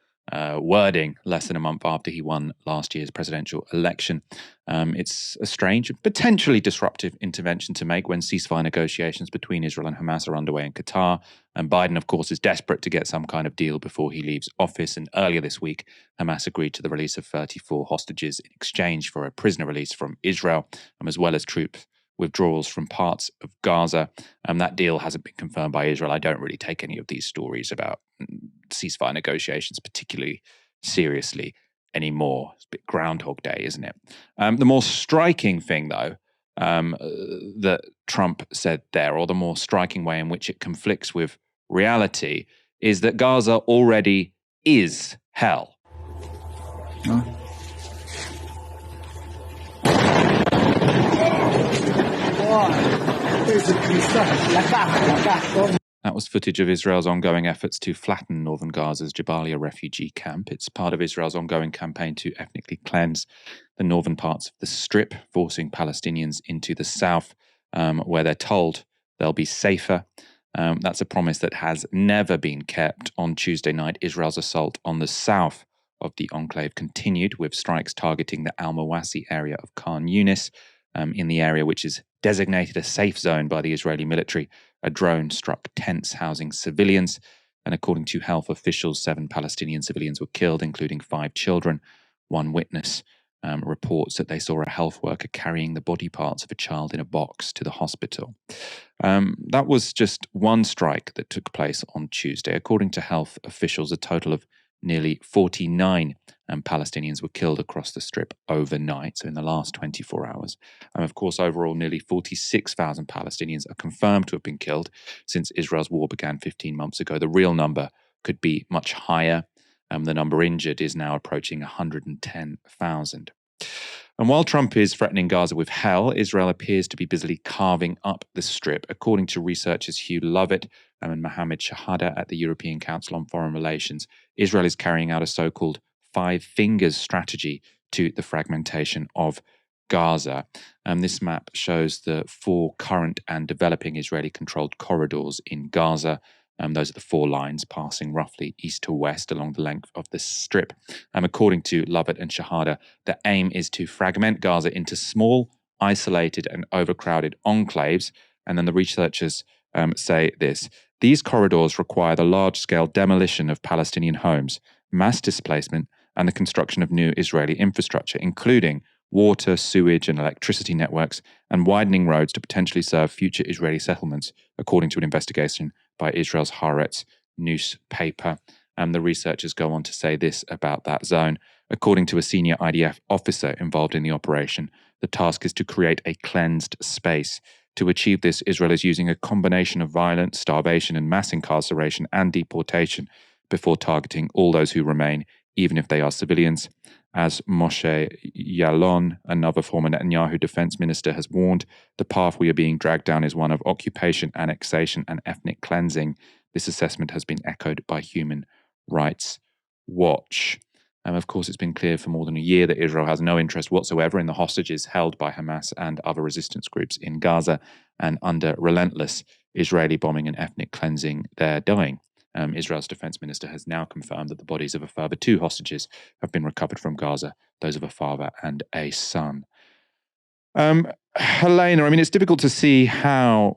wording less than a month after he won last year's presidential election. It's a strange and potentially disruptive intervention to make when ceasefire negotiations between Israel and Hamas are underway in Qatar. And Biden, of course, is desperate to get some kind of deal before he leaves office. And earlier this week, Hamas agreed to the release of 34 hostages in exchange for a prisoner release from Israel, as well as troops withdrawals from parts of Gaza. That deal hasn't been confirmed by Israel. I don't really take any of these stories about ceasefire negotiations particularly seriously anymore. It's a bit Groundhog Day, isn't it? The more striking thing, though, that Trump said there, or the more striking way in which it conflicts with reality, is that Gaza already is hell. No. That was footage of Israel's ongoing efforts to flatten northern Gaza's Jabalia refugee camp. It's part of Israel's ongoing campaign to ethnically cleanse the northern parts of the Strip, forcing Palestinians into the south, where they're told they'll be safer. That's a promise that has never been kept. On Tuesday night, Israel's assault on the south of the enclave continued, with strikes targeting the Al-Mawasi area of Khan Yunis. In the area which is designated a safe zone by the Israeli military, a drone struck tents housing civilians. And according to health officials, 7 Palestinian civilians were killed, including 5 children. One witness reports that they saw a health worker carrying the body parts of a child in a box to the hospital. That was just one strike that took place on Tuesday. According to health officials, a total of nearly 49 Palestinians were killed across the Strip overnight, so in the last 24 hours. And of course, overall, nearly 46,000 Palestinians are confirmed to have been killed since Israel's war began 15 months ago. The real number could be much higher. The number injured is now approaching 110,000. And while Trump is threatening Gaza with hell, Israel appears to be busily carving up the Strip. According to researchers Hugh Lovett and Mohammed Shahada at the European Council on Foreign Relations, Israel is carrying out a so-called 5 fingers strategy to the fragmentation of Gaza. This map shows the 4 current and developing Israeli-controlled corridors in Gaza. Those are the 4 lines passing roughly east to west along the length of the Strip. According to Lovett and Shahada, the aim is to fragment Gaza into small, isolated and overcrowded enclaves. And then the researchers say this: these corridors require the large-scale demolition of Palestinian homes, mass displacement, and the construction of new Israeli infrastructure, including water, sewage, and electricity networks, and widening roads to potentially serve future Israeli settlements, according to an investigation by Israel's Haaretz newspaper. And the researchers go on to say this about that zone. According to a senior IDF officer involved in the operation, the task is to create a cleansed space. To achieve this, Israel is using a combination of violence, starvation, and mass incarceration and deportation before targeting all those who remain, even if they are civilians. As Moshe Yaalon, another former Netanyahu defense minister, has warned, the path we are being dragged down is one of occupation, annexation, and ethnic cleansing. This assessment has been echoed by Human Rights Watch. Of course, it's been clear for more than a year that Israel has no interest whatsoever in the hostages held by Hamas and other resistance groups in Gaza, and under relentless Israeli bombing and ethnic cleansing, they're dying. Israel's defense minister has now confirmed that the bodies of a further 2 hostages have been recovered from Gaza, those of a father and a son. Helena, I mean, it's difficult to see how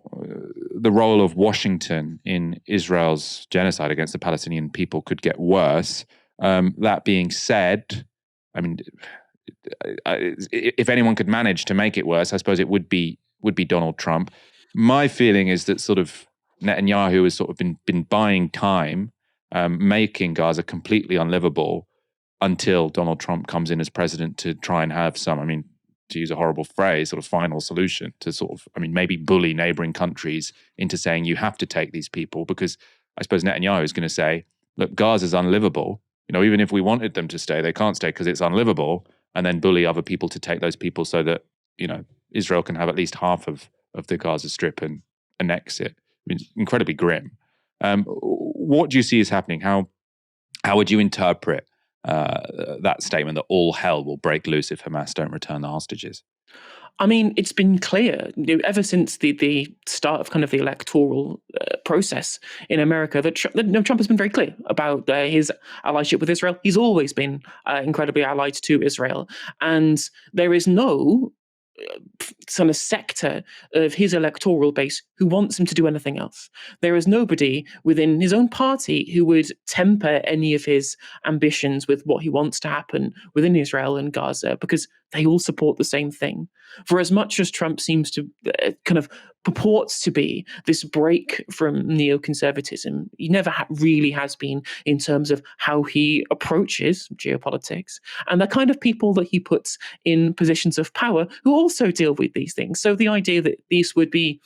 the role of Washington in Israel's genocide against the Palestinian people could get worse. That being said, I mean, if anyone could manage to make it worse, I suppose it would be Donald Trump. My feeling is that sort of Netanyahu has sort of been buying time, making Gaza completely unlivable until Donald Trump comes in as president to try and have some, I mean, to use a horrible phrase, sort of final solution to sort of, I mean, maybe bully neighboring countries into saying you have to take these people, because I suppose Netanyahu is going to say, look, Gaza's unlivable. You know, even if we wanted them to stay, they can't stay because it's unlivable, and then bully other people to take those people so that, you know, Israel can have at least half of the Gaza Strip and annex it. I mean, it's incredibly grim. What do you see is happening? How would you interpret that statement that all hell will break loose if Hamas don't return the hostages? I mean, it's been clear ever since the start of kind of the electoral process in America that Trump has been very clear about his allyship with Israel. He's always been incredibly allied to Israel. And there is no kind of sector of his electoral base who wants him to do anything else. There is nobody within his own party who would temper any of his ambitions with what he wants to happen within Israel and Gaza, because they all support the same thing. For as much as Trump seems to kind of purports to be this break from neoconservatism, he never really has been in terms of how he approaches geopolitics and the kind of people that he puts in positions of power who also deal with these things. So the idea that this would be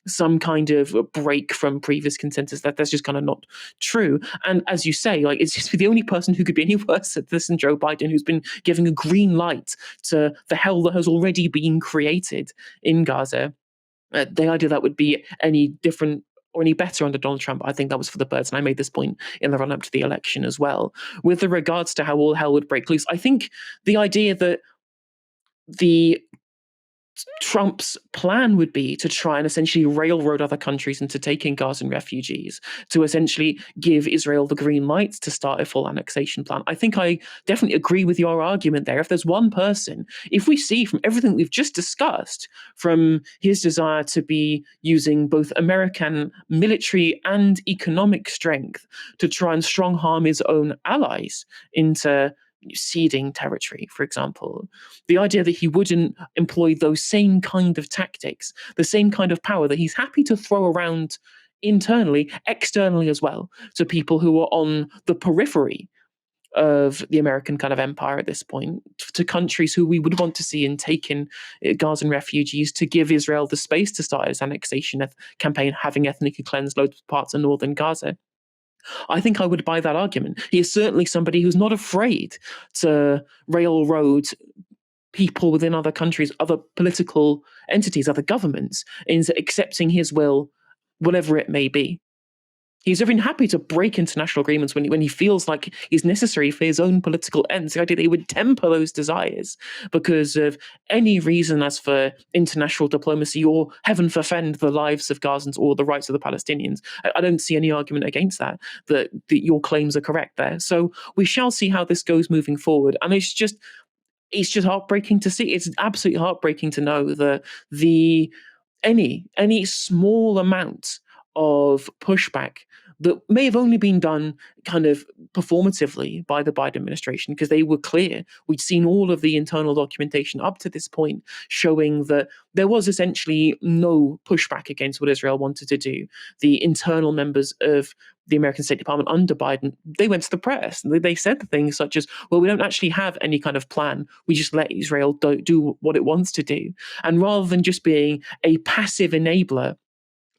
some kind of a break from previous consensus, that's just kind of not true. And as you say, like, it's just the only person who could be any worse at this than Joe Biden, who's been giving a green light to the hell that has already been created in Gaza. The idea that would be any different or any better under Donald Trump, I think that was for the birds. And I made this point in the run-up to the election as well. With regards to how all hell would break loose, I think the idea that Trump's plan would be to try and essentially railroad other countries into taking Gazan refugees, to essentially give Israel the green light to start a full annexation plan. I think I definitely agree with your argument there. If there's one person, if we see from everything we've just discussed, from his desire to be using both American military and economic strength to try and strong harm his own allies into ceding territory, for example, the idea that he wouldn't employ those same kind of tactics, the same kind of power that he's happy to throw around internally, externally as well, to people who are on the periphery of the American kind of empire at this point, to countries who we would want to see in taking Gazan refugees, to give Israel the space to start its annexation campaign, having ethnically cleansed loads of parts of northern Gaza. I think I would buy that argument. He is certainly somebody who's not afraid to railroad people within other countries, other political entities, other governments, into accepting his will, whatever it may be. He's even happy to break international agreements when he feels like it's necessary for his own political ends. The idea that he would temper those desires because of any reason as for international diplomacy or, heaven forfend, the lives of Gazans or the rights of the Palestinians. I don't see any argument against that your claims are correct there. So we shall see how this goes moving forward. And it's just heartbreaking to see. It's absolutely heartbreaking to know that any small amount of pushback that may have only been done kind of performatively by the Biden administration, because they were clear. We'd seen all of the internal documentation up to this point showing that there was essentially no pushback against what Israel wanted to do. The internal members of the American State Department under Biden, they went to the press. They said things such as, well, we don't actually have any kind of plan. We just let Israel do what it wants to do. And rather than just being a passive enabler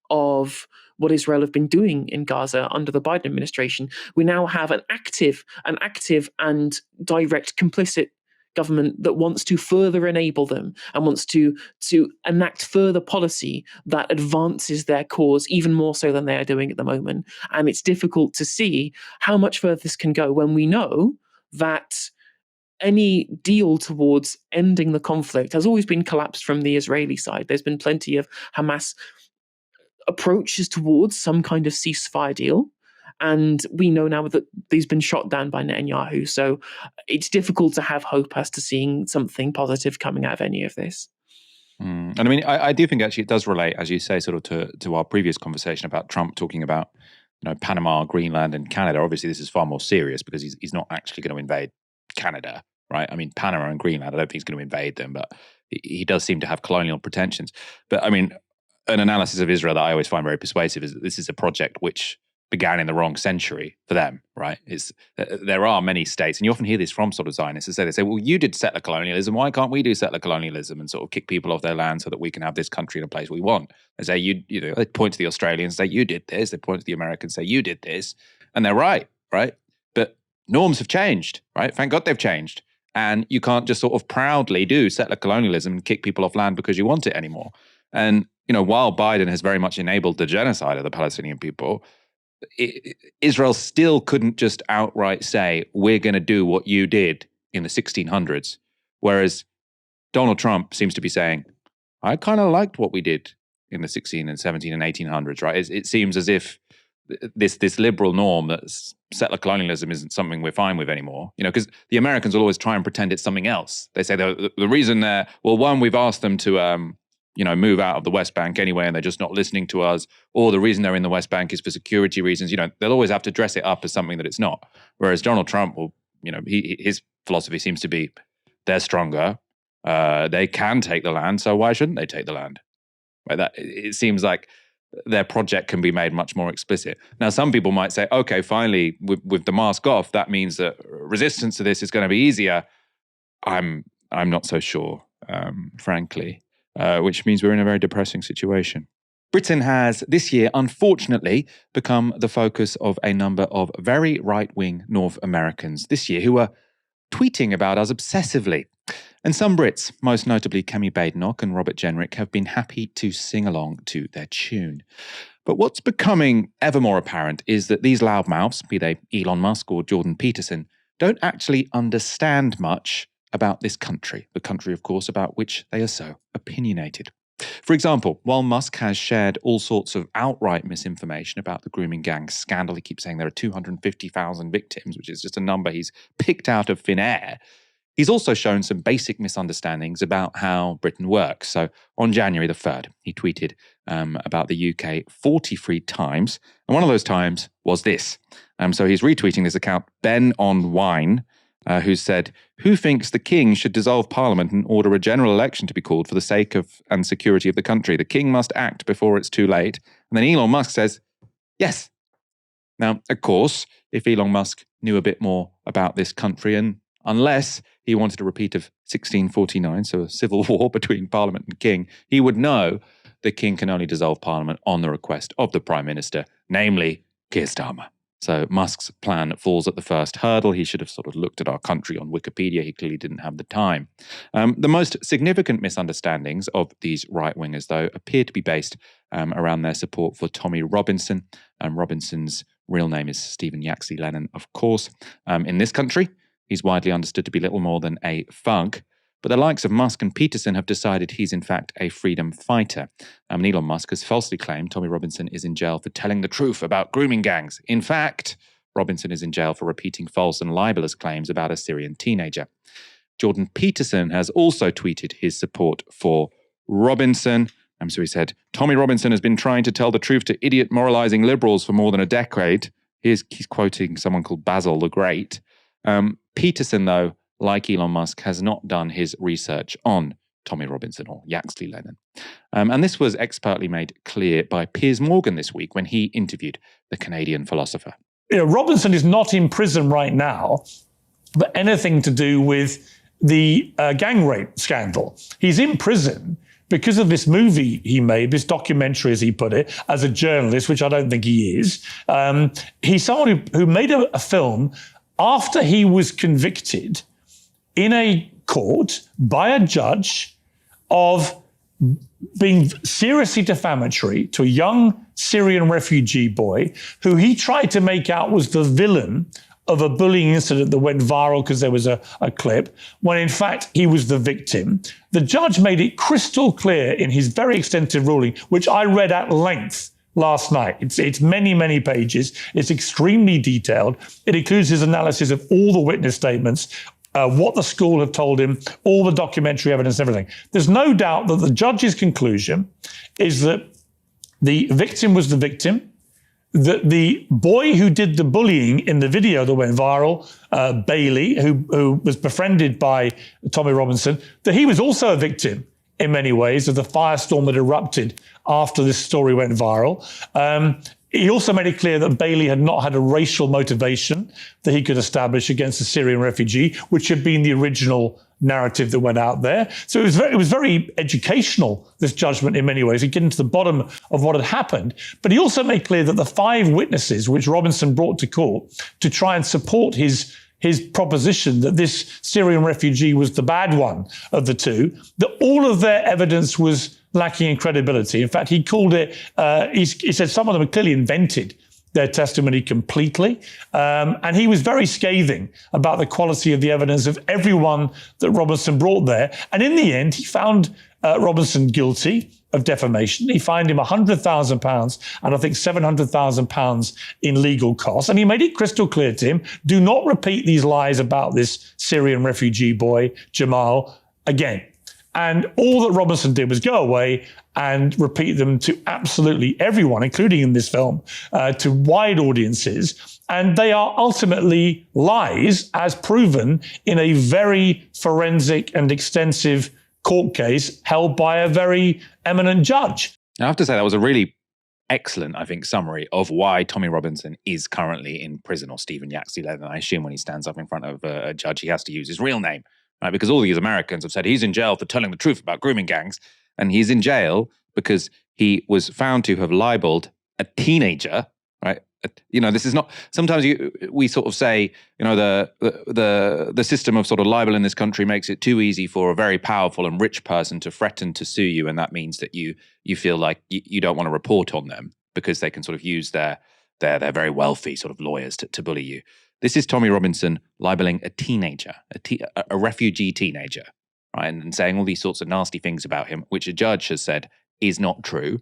of what Israel have been doing in Gaza under the Biden administration, we now have an active and direct complicit government that wants to further enable them and wants to enact further policy that advances their cause even more so than they are doing at the moment. And it's difficult to see how much further this can go when we know that any deal towards ending the conflict has always been collapsed from the Israeli side. There's been plenty of Hamas approaches towards some kind of ceasefire deal. And we know now that these been shot down by Netanyahu. So it's difficult to have hope as to seeing something positive coming out of any of this. And I mean, I do think actually it does relate, as you say, sort of to our previous conversation about Trump talking about, you know, Panama, Greenland, and Canada. Obviously, this is far more serious because he's not actually going to invade Canada, right? I mean, Panama and Greenland, I don't think he's going to invade them, but he does seem to have colonial pretensions. But I mean, an analysis of Israel that I always find very persuasive is that this is a project which began in the wrong century for them, right? There are many states, and you often hear this from sort of Zionists, they say, well, you did settler colonialism, why can't we do settler colonialism and sort of kick people off their land so that we can have this country in a place we want? They say, they point to the Australians, say, you did this. They point to the Americans, say, you did this. And they're right? But norms have changed, right? Thank God they've changed. And you can't just sort of proudly do settler colonialism and kick people off land because you want it anymore. And, while Biden has very much enabled the genocide of the Palestinian people, Israel still couldn't just outright say, we're going to do what you did in the 1600s. Whereas Donald Trump seems to be saying, I kind of liked what we did in the 16 and 17 and 1800s, right? It seems as if this liberal norm that settler colonialism isn't something we're fine with anymore. Because the Americans will always try and pretend it's something else. They say the reason one, we've asked them to move out of the West Bank anyway, and they're just not listening to us. Or the reason they're in the West Bank is for security reasons. They'll always have to dress it up as something that it's not. Whereas Donald Trump will, his philosophy seems to be, they're stronger, they can take the land, so why shouldn't they take the land? Right? It seems like their project can be made much more explicit. Now, some people might say, okay, finally, with the mask off, that means that resistance to this is going to be easier. I'm not so sure, frankly. Which means we're in a very depressing situation. Britain has this year, unfortunately, become the focus of a number of very right-wing North Americans this year who are tweeting about us obsessively. And some Brits, most notably Kemi Badenoch and Robert Jenrick, have been happy to sing along to their tune. But what's becoming ever more apparent is that these loudmouths, be they Elon Musk or Jordan Peterson, don't actually understand much about this country, the country, of course, about which they are so opinionated. For example, while Musk has shared all sorts of outright misinformation about the grooming gang scandal, he keeps saying there are 250,000 victims, which is just a number he's picked out of thin air. He's also shown some basic misunderstandings about how Britain works. So on January the 3rd, he tweeted about the UK 43 times, and one of those times was this. So he's retweeting this account, Ben on Wine, who said, who thinks the king should dissolve parliament and order a general election to be called for the sake of and security of the country? The king must act before it's too late. And then Elon Musk says, yes. Now, of course, if Elon Musk knew a bit more about this country, and unless he wanted a repeat of 1649, so a civil war between parliament and king, he would know the king can only dissolve parliament on the request of the prime minister, namely Keir Starmer. So Musk's plan falls at the first hurdle. He should have sort of looked at our country on Wikipedia. He clearly didn't have the time. The most significant misunderstandings of these right-wingers, though, appear to be based around their support for Tommy Robinson. Robinson's real name is Stephen Yaxley Lennon, of course. In this country, he's widely understood to be little more than a thug. But the likes of Musk and Peterson have decided he's in fact a freedom fighter. Elon Musk has falsely claimed Tommy Robinson is in jail for telling the truth about grooming gangs. In fact, Robinson is in jail for repeating false and libelous claims about a Syrian teenager. Jordan Peterson has also tweeted his support for Robinson. So he said, Tommy Robinson has been trying to tell the truth to idiot moralizing liberals for more than a decade. He's quoting someone called Basil the Great. Peterson, though, like Elon Musk, has not done his research on Tommy Robinson or Yaxley Lennon. And this was expertly made clear by Piers Morgan this week when he interviewed the Canadian philosopher. Robinson is not in prison right now for anything to do with the gang rape scandal. He's in prison because of this movie he made, this documentary, as he put it, as a journalist, which I don't think he is. He's someone who made a film after he was convicted in a court by a judge of being seriously defamatory to a young Syrian refugee boy who he tried to make out was the villain of a bullying incident that went viral because there was a clip, when in fact he was the victim. The judge made it crystal clear in his very extensive ruling, which I read at length last night. It's many, many pages. It's extremely detailed. It includes his analysis of all the witness statements, what the school have told him, all the documentary evidence, everything. There's no doubt that the judge's conclusion is that the victim was the victim, that the boy who did the bullying in the video that went viral, Bailey, who was befriended by Tommy Robinson, that he was also a victim in many ways of the firestorm that erupted after this story went viral. He also made it clear that Bailey had not had a racial motivation that he could establish against a Syrian refugee, which had been the original narrative that went out there. So it was very educational, this judgment, in many ways. He getting to the bottom of what had happened. But he also made clear that the 5 witnesses which Robinson brought to court to try and support his proposition that this Syrian refugee was the bad one of the two, that all of their evidence was lacking in credibility. In fact, he called it, he said some of them had clearly invented their testimony completely. And he was very scathing about the quality of the evidence of everyone that Robinson brought there. And in the end, he found Robinson guilty of defamation. He fined him £100,000 and I think £700,000 in legal costs. And he made it crystal clear to him, do not repeat these lies about this Syrian refugee boy, Jamal, again. And all that Robinson did was go away and repeat them to absolutely everyone, including in this film, to wide audiences. And they are ultimately lies, as proven in a very forensic and extensive court case held by a very eminent judge. I have to say that was a really excellent, I think, summary of why Tommy Robinson is currently in prison, or Stephen Yaxley Leather. I assume when he stands up in front of a judge, he has to use his real name. Right, because all these Americans have said he's in jail for telling the truth about grooming gangs, and he's in jail because he was found to have libeled a teenager. Right, this is not. Sometimes we sort of say, the system of sort of libel in this country makes it too easy for a very powerful and rich person to threaten to sue you, and that means that you feel like you don't want to report on them because they can sort of use their very wealthy sort of lawyers to bully you. This is Tommy Robinson libeling a teenager, a refugee teenager, right, and saying all these sorts of nasty things about him, which a judge has said is not true.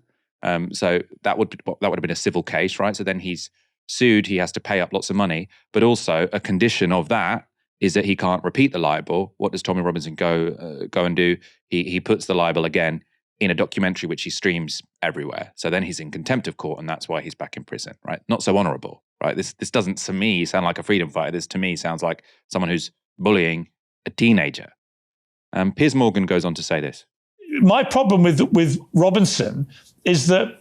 So that would have been a civil case, right? So then he's sued, he has to pay up lots of money, but also a condition of that is that he can't repeat the libel. What does Tommy Robinson go and do? He puts the libel again in a documentary which he streams everywhere. So then he's in contempt of court, and that's why he's back in prison, right? Not so honourable, right? This doesn't, to me, sound like a freedom fighter. This, to me, sounds like someone who's bullying a teenager. Piers Morgan goes on to say this. My problem with Robinson is that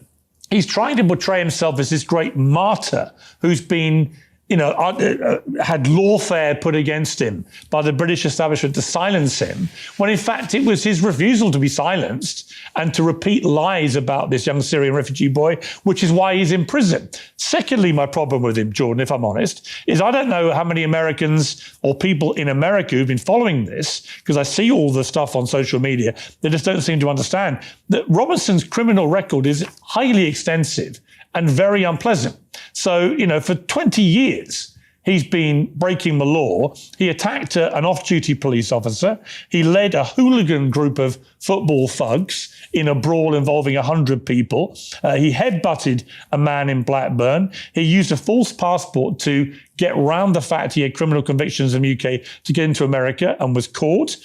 he's trying to portray himself as this great martyr who's been, had lawfare put against him by the British establishment to silence him, when in fact it was his refusal to be silenced and to repeat lies about this young Syrian refugee boy, which is why he's in prison. Secondly, my problem with him, Jordan, if I'm honest, is I don't know how many Americans or people in America who've been following this, because I see all the stuff on social media, they just don't seem to understand that Robinson's criminal record is highly extensive and very unpleasant. So, for 20 years, he's been breaking the law. He attacked an off-duty police officer. He led a hooligan group of football thugs in a brawl involving 100 people. He headbutted a man in Blackburn. He used a false passport to get around the fact he had criminal convictions in the UK to get into America and was caught.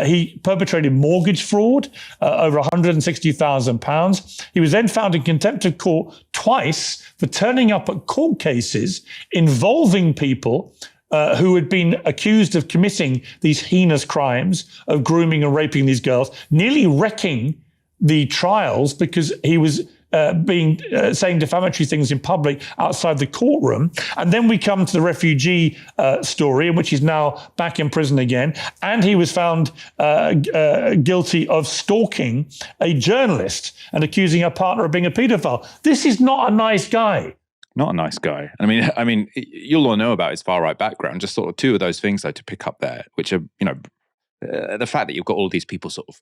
He perpetrated mortgage fraud, over £160,000. He was then found in contempt of court twice for turning up at court cases involving people who had been accused of committing these heinous crimes of grooming and raping these girls, nearly wrecking the trials because he was saying defamatory things in public outside the courtroom. And then we come to the refugee story, in which he's now back in prison again. And he was found guilty of stalking a journalist and accusing her partner of being a paedophile. This is not a nice guy. Not a nice guy. I mean, you'll all know about his far right background. Just sort of two of those things, though, to pick up there, which are, the fact that you've got all these people sort of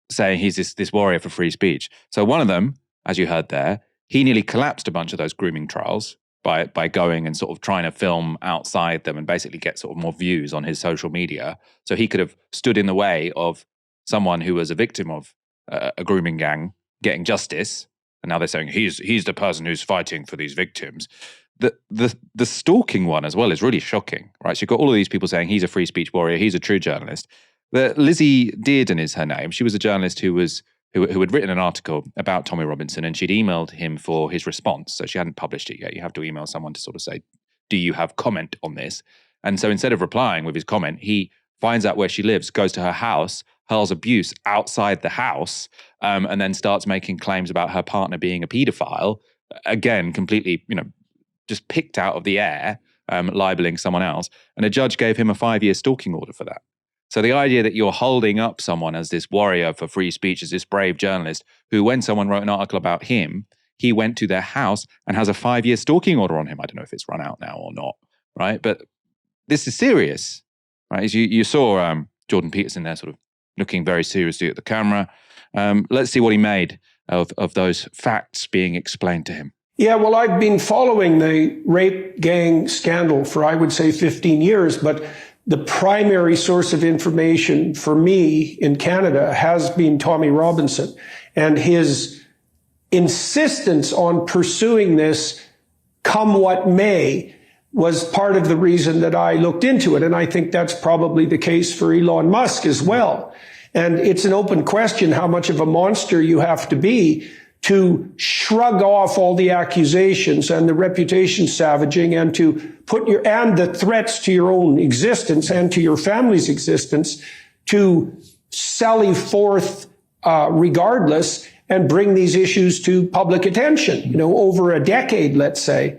saying he's this warrior for free speech. So one of them, as you heard there, he nearly collapsed a bunch of those grooming trials by going and sort of trying to film outside them and basically get sort of more views on his social media. So he could have stood in the way of someone who was a victim of a grooming gang getting justice. And now they're saying he's the person who's fighting for these victims. The stalking one as well is really shocking, right? So you've got all of these people saying he's a free speech warrior, he's a true journalist. Lizzie Dearden is her name. She was a journalist who had written an article about Tommy Robinson, and she'd emailed him for his response. So she hadn't published it yet. You have to email someone to sort of say, do you have comment on this? And so instead of replying with his comment, he finds out where she lives, goes to her house, hurls abuse outside the house, and then starts making claims about her partner being a paedophile. Again, completely, just picked out of the air, libeling someone else. And a judge gave him a 5-year stalking order for that. So the idea that you're holding up someone as this warrior for free speech, as this brave journalist who, when someone wrote an article about him, he went to their house and has a 5-year stalking order on him. I don't know if it's run out now or not, right? But this is serious, right? As you saw Jordan Peterson there sort of looking very seriously at the camera. Let's see what he made of those facts being explained to him. Yeah, well, I've been following the rape gang scandal for, I would say, 15 years, but the primary source of information for me in Canada has been Tommy Robinson, and his insistence on pursuing this come what may was part of the reason that I looked into it. And I think that's probably the case for Elon Musk as well. And it's an open question how much of a monster you have to be to shrug off all the accusations and the reputation savaging and to put and the threats to your own existence and to your family's existence to sally forth regardless and bring these issues to public attention, over a decade, let's say.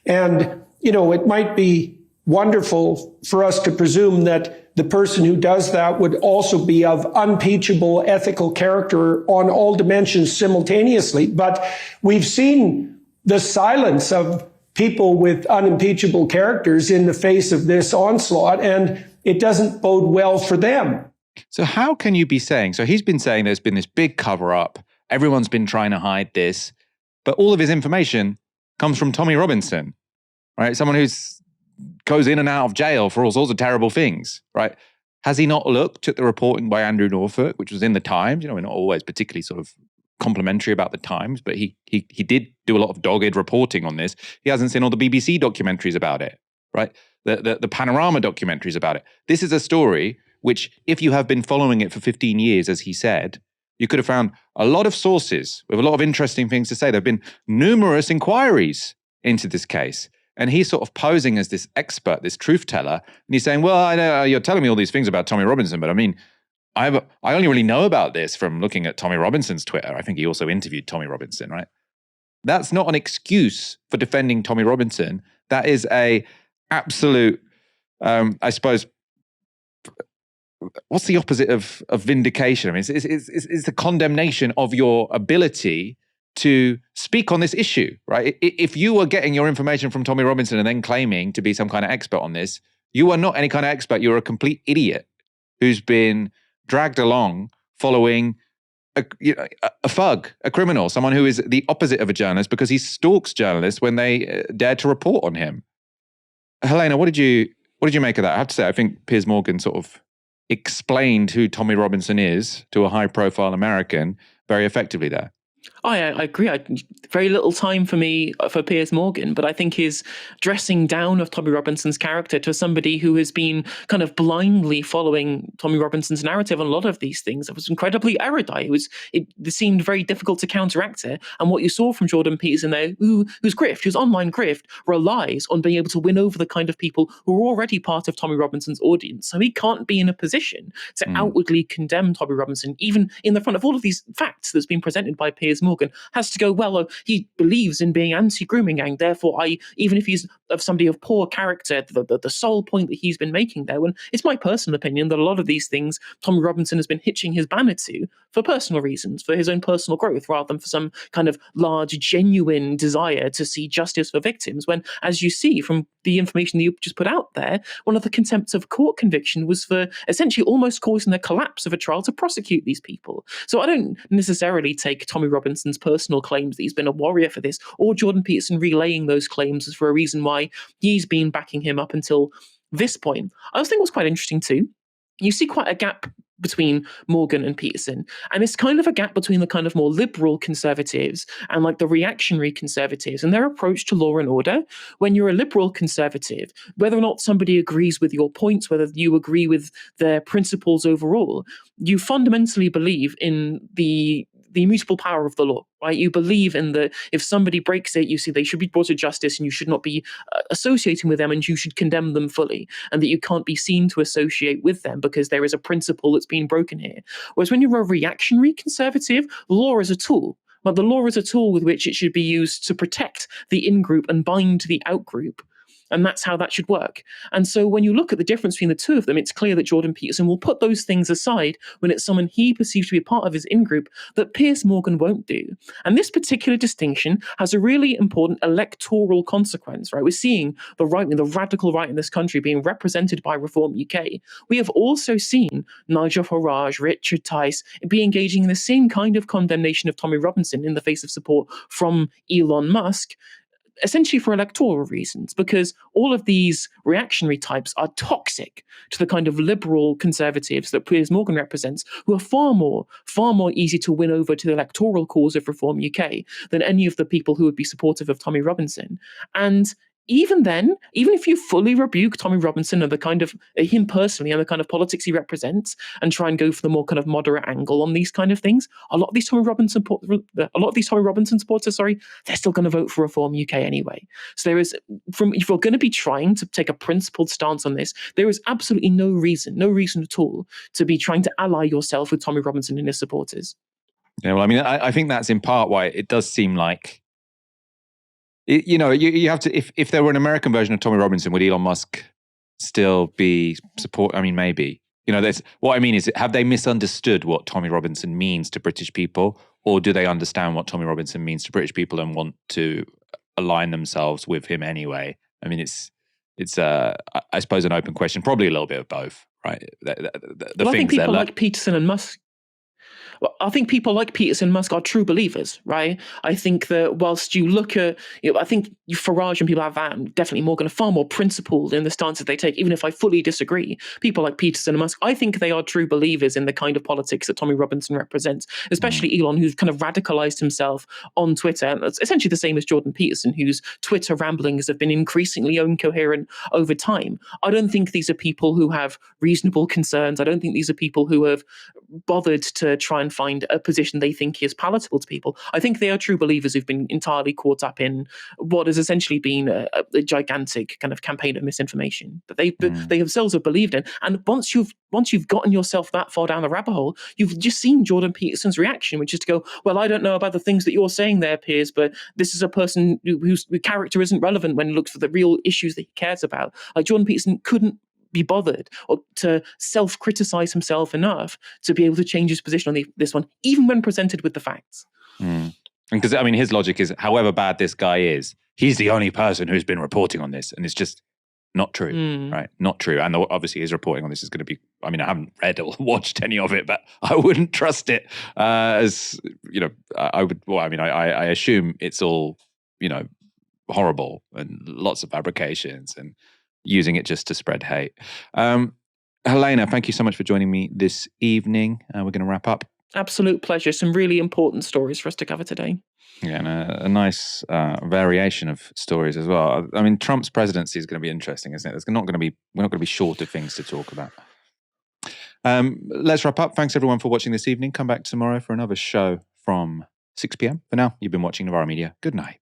And, it might be wonderful for us to presume that the person who does that would also be of unimpeachable ethical character on all dimensions simultaneously. But we've seen the silence of people with unimpeachable characters in the face of this onslaught, and it doesn't bode well for them. So how can you be saying, so he's been saying there's been this big cover up, everyone's been trying to hide this, but all of his information comes from Tommy Robinson, right? Someone who's goes in and out of jail for all sorts of terrible things, right? Has he not looked at the reporting by Andrew Norfolk, which was in the Times? We're not always particularly sort of complimentary about the Times, but he did do a lot of dogged reporting on this. He hasn't seen all the BBC documentaries about it, right? The Panorama documentaries about it. This is a story which, if you have been following it for 15 years, as he said, you could have found a lot of sources with a lot of interesting things to say. There have been numerous inquiries into this case. And he's sort of posing as this expert, this truth teller. And he's saying, well, I know you're telling me all these things about Tommy Robinson, but I mean, I only really know about this from looking at Tommy Robinson's Twitter. I think he also interviewed Tommy Robinson, right? That's not an excuse for defending Tommy Robinson. That is a absolute, I suppose, what's the opposite of vindication? I mean, it's the condemnation of your ability to speak on this issue, right? If you were getting your information from Tommy Robinson and then claiming to be some kind of expert on this, you are not any kind of expert. You're a complete idiot who's been dragged along following a thug, a criminal, someone who is the opposite of a journalist because he stalks journalists when they dare to report on him. Helena, what did you make of that? I have to say, I think Piers Morgan sort of explained who Tommy Robinson is to a high-profile American very effectively there. I agree. Very little time for me for Piers Morgan, but I think his dressing down of Tommy Robinson's character to somebody who has been kind of blindly following Tommy Robinson's narrative on a lot of these things, it was incredibly erudite. It seemed very difficult to counteract it. And what you saw from Jordan Peterson there, whose online grift relies on being able to win over the kind of people who are already part of Tommy Robinson's audience. So he can't be in a position to outwardly condemn Tommy Robinson, even in the front of all of these facts that's been presented by Piers Morgan, has to go, well, he believes in being anti-grooming gang, therefore even if he's of somebody of poor character, the sole point that he's been making there, when it's my personal opinion that a lot of these things Tommy Robinson has been hitching his banner to for personal reasons, for his own personal growth, rather than for some kind of large, genuine desire to see justice for victims, when, as you see from the information that you just put out there, one of the contempt of court conviction was for essentially almost causing the collapse of a trial to prosecute these people. So I don't necessarily take Tommy Robinson's personal claims that he's been a warrior for this, or Jordan Peterson relaying those claims as for a reason why he's been backing him up until this point. I also think what's quite interesting too, you see quite a gap between Morgan and Peterson, and it's kind of a gap between the kind of more liberal conservatives and like the reactionary conservatives and their approach to law and order. When you're a liberal conservative, whether or not somebody agrees with your points, whether you agree with their principles overall, you fundamentally believe in the the immutable power of the law, right? You believe in the, if somebody breaks it, you see they should be brought to justice and you should not be associating with them and you should condemn them fully, and that you can't be seen to associate with them because there is a principle that's being broken here. Whereas when you're a reactionary conservative, law is a tool. But the law is a tool with which it should be used to protect the in-group and bind the out-group. And that's how that should work. And so when you look at the difference between the two of them, it's clear that Jordan Peterson will put those things aside when it's someone he perceives to be a part of his in-group that Piers Morgan won't do. And this particular distinction has a really important electoral consequence, right? We're seeing the right wing, the radical right in this country being represented by Reform UK. We have also seen Nigel Farage, Richard Tice be engaging in the same kind of condemnation of Tommy Robinson in the face of support from Elon Musk, essentially for electoral reasons, because all of these reactionary types are toxic to the kind of liberal conservatives that Piers Morgan represents, who are far more easy to win over to the electoral cause of Reform UK than any of the people who would be supportive of Tommy Robinson. And even then, even if you fully rebuke Tommy Robinson and the kind of him personally and the kind of politics he represents, and try and go for the more kind of moderate angle on these kind of things, a lot of these Tommy Robinson supporters, they're still going to vote for Reform UK anyway. So there is, if you're going to be trying to take a principled stance on this, there is absolutely no reason at all to be trying to ally yourself with Tommy Robinson and his supporters. Yeah, well, I mean, I think that's in part why it does seem like, you have to, if there were an American version of Tommy Robinson, would Elon Musk still be support? I mean, maybe. That's what I mean is, have they misunderstood what Tommy Robinson means to British people, or do they understand what Tommy Robinson means to British people and want to align themselves with him anyway? I mean, it's I suppose an open question, probably a little bit of both, right? I think people like Peterson and Musk. Well, I think people like Peterson and Musk are true believers, right? I think that whilst you look at, I think Farage and people like that, definitely Morgan, are far more principled in the stances they take, even if I fully disagree. People like Peterson and Musk, I think they are true believers in the kind of politics that Tommy Robinson represents, especially Elon, who's kind of radicalized himself on Twitter. And it's essentially the same as Jordan Peterson, whose Twitter ramblings have been increasingly incoherent over time. I don't think these are people who have reasonable concerns. I don't think these are people who have bothered to try and find a position they think is palatable to people. I think they are true believers who've been entirely caught up in what has essentially been a gigantic kind of campaign of misinformation that they themselves have believed in. And once you've gotten yourself that far down the rabbit hole, you've just seen Jordan Peterson's reaction, which is to go, well, I don't know about the things that you're saying there, Piers, but this is a person whose character isn't relevant when he looks for the real issues that he cares about. Like, Jordan Peterson couldn't be bothered or to self-criticize himself enough to be able to change his position on this one, even when presented with the facts. Because, I mean, his logic is, however bad this guy is, he's the only person who's been reporting on this, and it's just not true, right? Not true. And obviously his reporting on this is going to be, I mean, I haven't read or watched any of it, but I wouldn't trust it as, I would, well, I mean, I assume it's all, horrible and lots of fabrications and using it just to spread hate. Helena, thank you so much for joining me this evening. We're going to wrap up. Absolute pleasure. Some really important stories for us to cover today. Yeah, and a nice variation of stories as well. I mean, Trump's presidency is going to be interesting, isn't it? We're not going to be short of things to talk about. Let's wrap up. Thanks everyone for watching this evening. Come back tomorrow for another show from 6 p.m. For now, you've been watching Novara Media. Good night.